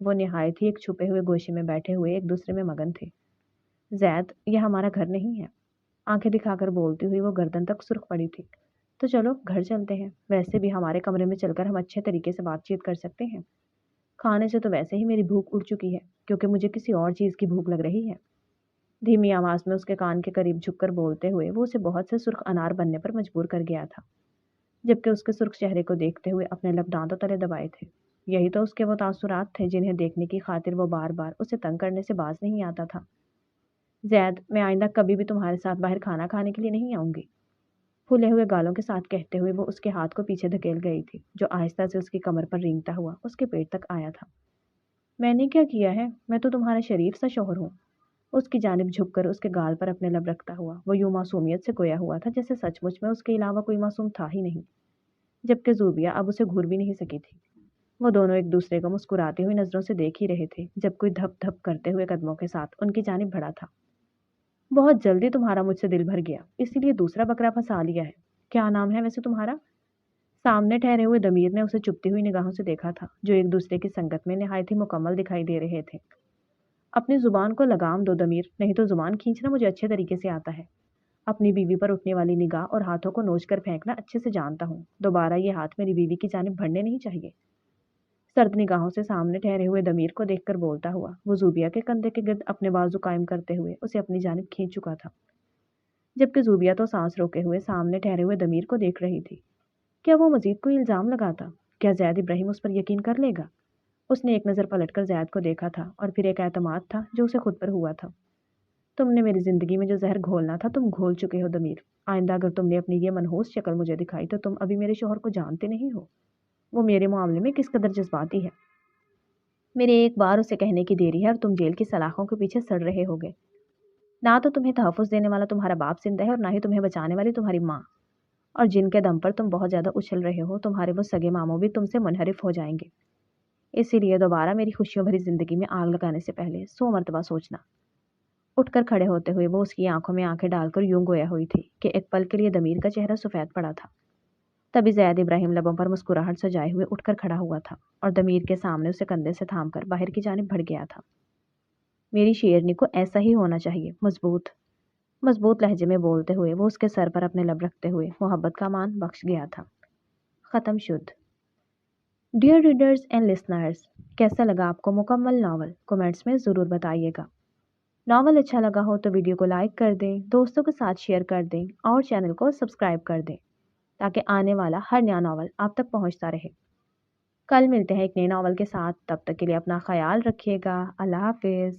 وہ نہایت ہی ایک چھپے ہوئے گوشے میں بیٹھے ہوئے ایک دوسرے میں مگن تھے۔ زید، یہ ہمارا گھر نہیں ہے، آنکھیں دکھا کر بولتی ہوئی وہ گردن تک سرخ پڑی تھی۔ تو چلو گھر چلتے ہیں، ویسے بھی ہمارے کمرے میں چل کر ہم اچھے طریقے سے بات چیت کر سکتے ہیں۔ کھانے سے تو ویسے ہی میری بھوک اڑ چکی ہے، کیونکہ مجھے کسی اور چیز کی بھوک لگ رہی ہے۔ دھیمی آواز میں اس کے کان کے قریب جھک کر بولتے ہوئے وہ اسے بہت سے سرخ انار بننے پر مجبور کر گیا تھا، جبکہ اس کے سرخ چہرے کو دیکھتے ہوئے اپنے لب دانتوں تلے دبائے تھے۔ یہی تو اس کے وہ تاثرات تھے جنہیں دیکھنے کی خاطر وہ بار بار اسے تنگ کرنے سے باز نہیں آتا تھا۔ زید، میں آئندہ کبھی بھی تمہارے ساتھ باہر کھانا کھانے کے لیے نہیں آؤں گی، پھولے ہوئے گالوں کے ساتھ کہتے ہوئے وہ اس کے ہاتھ کو پیچھے دھکیل گئی تھی، جو آہستہ سے اس کی کمر پر رینگتا ہوا اس کے پیٹ تک آیا تھا۔ میں نے کیا کیا ہے؟ میں تو تمہارا شریف سا شوہر ہوں۔ اس کی جانب جھک کر اس کے گال پر اپنے لب رکھتا ہوا وہ یوں معصومیت سے گویا ہوا تھا جیسے سچ مچ میں اس کے علاوہ کوئی معصوم تھا ہی نہیں، جبکہ زوبیہ اب اسے گھور بھی نہیں سکی تھی۔ وہ دونوں ایک دوسرے کو مسکراتی ہوئی نظروں سے دیکھ ہی رہے تھے جب کوئی دھپ دھپ کرتے ہوئے قدموں کے ساتھ ان کی جانب بڑھا تھا۔ بہت جلدی تمہارا مجھ سے دل بھر گیا، اسی لیے دوسرا بکرا پھنسا لیا ہے۔ کیا نام ہے ویسے تمہارا؟ سامنے ٹھہرے ہوئے ضمیر نے اسے چپتی ہوئی نگاہوں سے دیکھا تھا، جو ایک دوسرے کی سنگت میں نہایت ہی مکمل دکھائی دے رہے تھے۔ اپنی زبان کو لگام دو ضمیر، نہیں تو زبان کھینچنا مجھے اچھے طریقے سے آتا ہے۔ اپنی بیوی پر اٹھنے والی نگاہ اور ہاتھوں کو نوچ کر پھینکنا اچھے سے جانتا ہوں، دوبارہ یہ ہاتھ میری بیوی کی جانب بڑھنے نہیں چاہیے۔ سرد نگاہوں سے سامنے ٹھہرے ہوئے ضمیر کو دیکھ کر بولتا ہوا وہ زوبیہ کے کندھے کے گرد اپنے بازو قائم کرتے ہوئے اسے اپنی جانب کھینچ چکا تھا، جبکہ زوبیہ تو سانس روکے ہوئے سامنے ٹھہرے ہوئے ضمیر کو دیکھ رہی تھی۔ کیا وہ مزید کوئی الزام لگاتا؟ کیا زید ابراہیم اس پر یقین کر لے گا؟ اس نے ایک نظر پلٹ کر زید کو دیکھا تھا اور پھر ایک اعتماد تھا جو اسے خود پر ہوا تھا۔ تم نے میری زندگی میں جو زہر گھولنا تھا تم گھول چکے ہو ضمیر۔ آئندہ اگر تم نے اپنی یہ منحوس شکل مجھے دکھائی تو تم ابھی میرے شوہر کو جانتے نہیں ہو، وہ میرے معاملے میں کس قدر جذباتی ہے۔ میرے ایک بار اسے کہنے کی دیری ہے اور تم جیل کی سلاخوں کے پیچھے سڑ رہے ہوگے۔ نہ تو تمہیں تحفظ دینے والا تمہارا باپ زندہ ہے اور نہ ہی تمہیں بچانے والی تمہاری ماں، اور جن کے دم پر تم بہت زیادہ اچھل رہے ہو تمہارے وہ سگے ماموں بھی تم سے منحرف ہو جائیں گے۔ اسی لیے دوبارہ میری خوشیوں بھری زندگی میں آگ لگانے سے پہلے 100 مرتبہ سوچنا۔ اٹھ کر کھڑے ہوتے ہوئے وہ اس کی آنکھوں میں آنکھیں ڈال کر یوں گویا ہوئی تھی کہ ایک پل کے لیے ضمیر کا چہرہ سفید پڑا تھا۔ تبھی زید ابراہیم لبوں پر مسکراہٹ سجائے ہوئے اٹھ کر کھڑا ہوا تھا اور ضمیر کے سامنے اسے کندھے سے تھام کر باہر کی جانب بڑھ گیا تھا۔ میری شیرنی کو ایسا ہی ہونا چاہیے، مضبوط لہجے میں بولتے ہوئے وہ اس کے سر پر اپنے لب رکھتے ہوئے محبت کا مان بخش گیا تھا۔ ختم شد۔ ڈیئر ریڈرز اینڈ لسنرز، کیسا لگا آپ کو مکمل ناول؟ کمنٹس میں ضرور بتائیے گا۔ ناول اچھا لگا ہو تو ویڈیو کو لائک کر دیں، دوستوں کے ساتھ شیئر کر دیں اور چینل کو سبسکرائب کر دیں تاکہ آنے والا ہر نیا ناول آپ تک پہنچتا رہے۔ کل ملتے ہیں ایک نئے ناول کے ساتھ، تب تک کے لیے اپنا خیال رکھیے گا۔ اللہ حافظ۔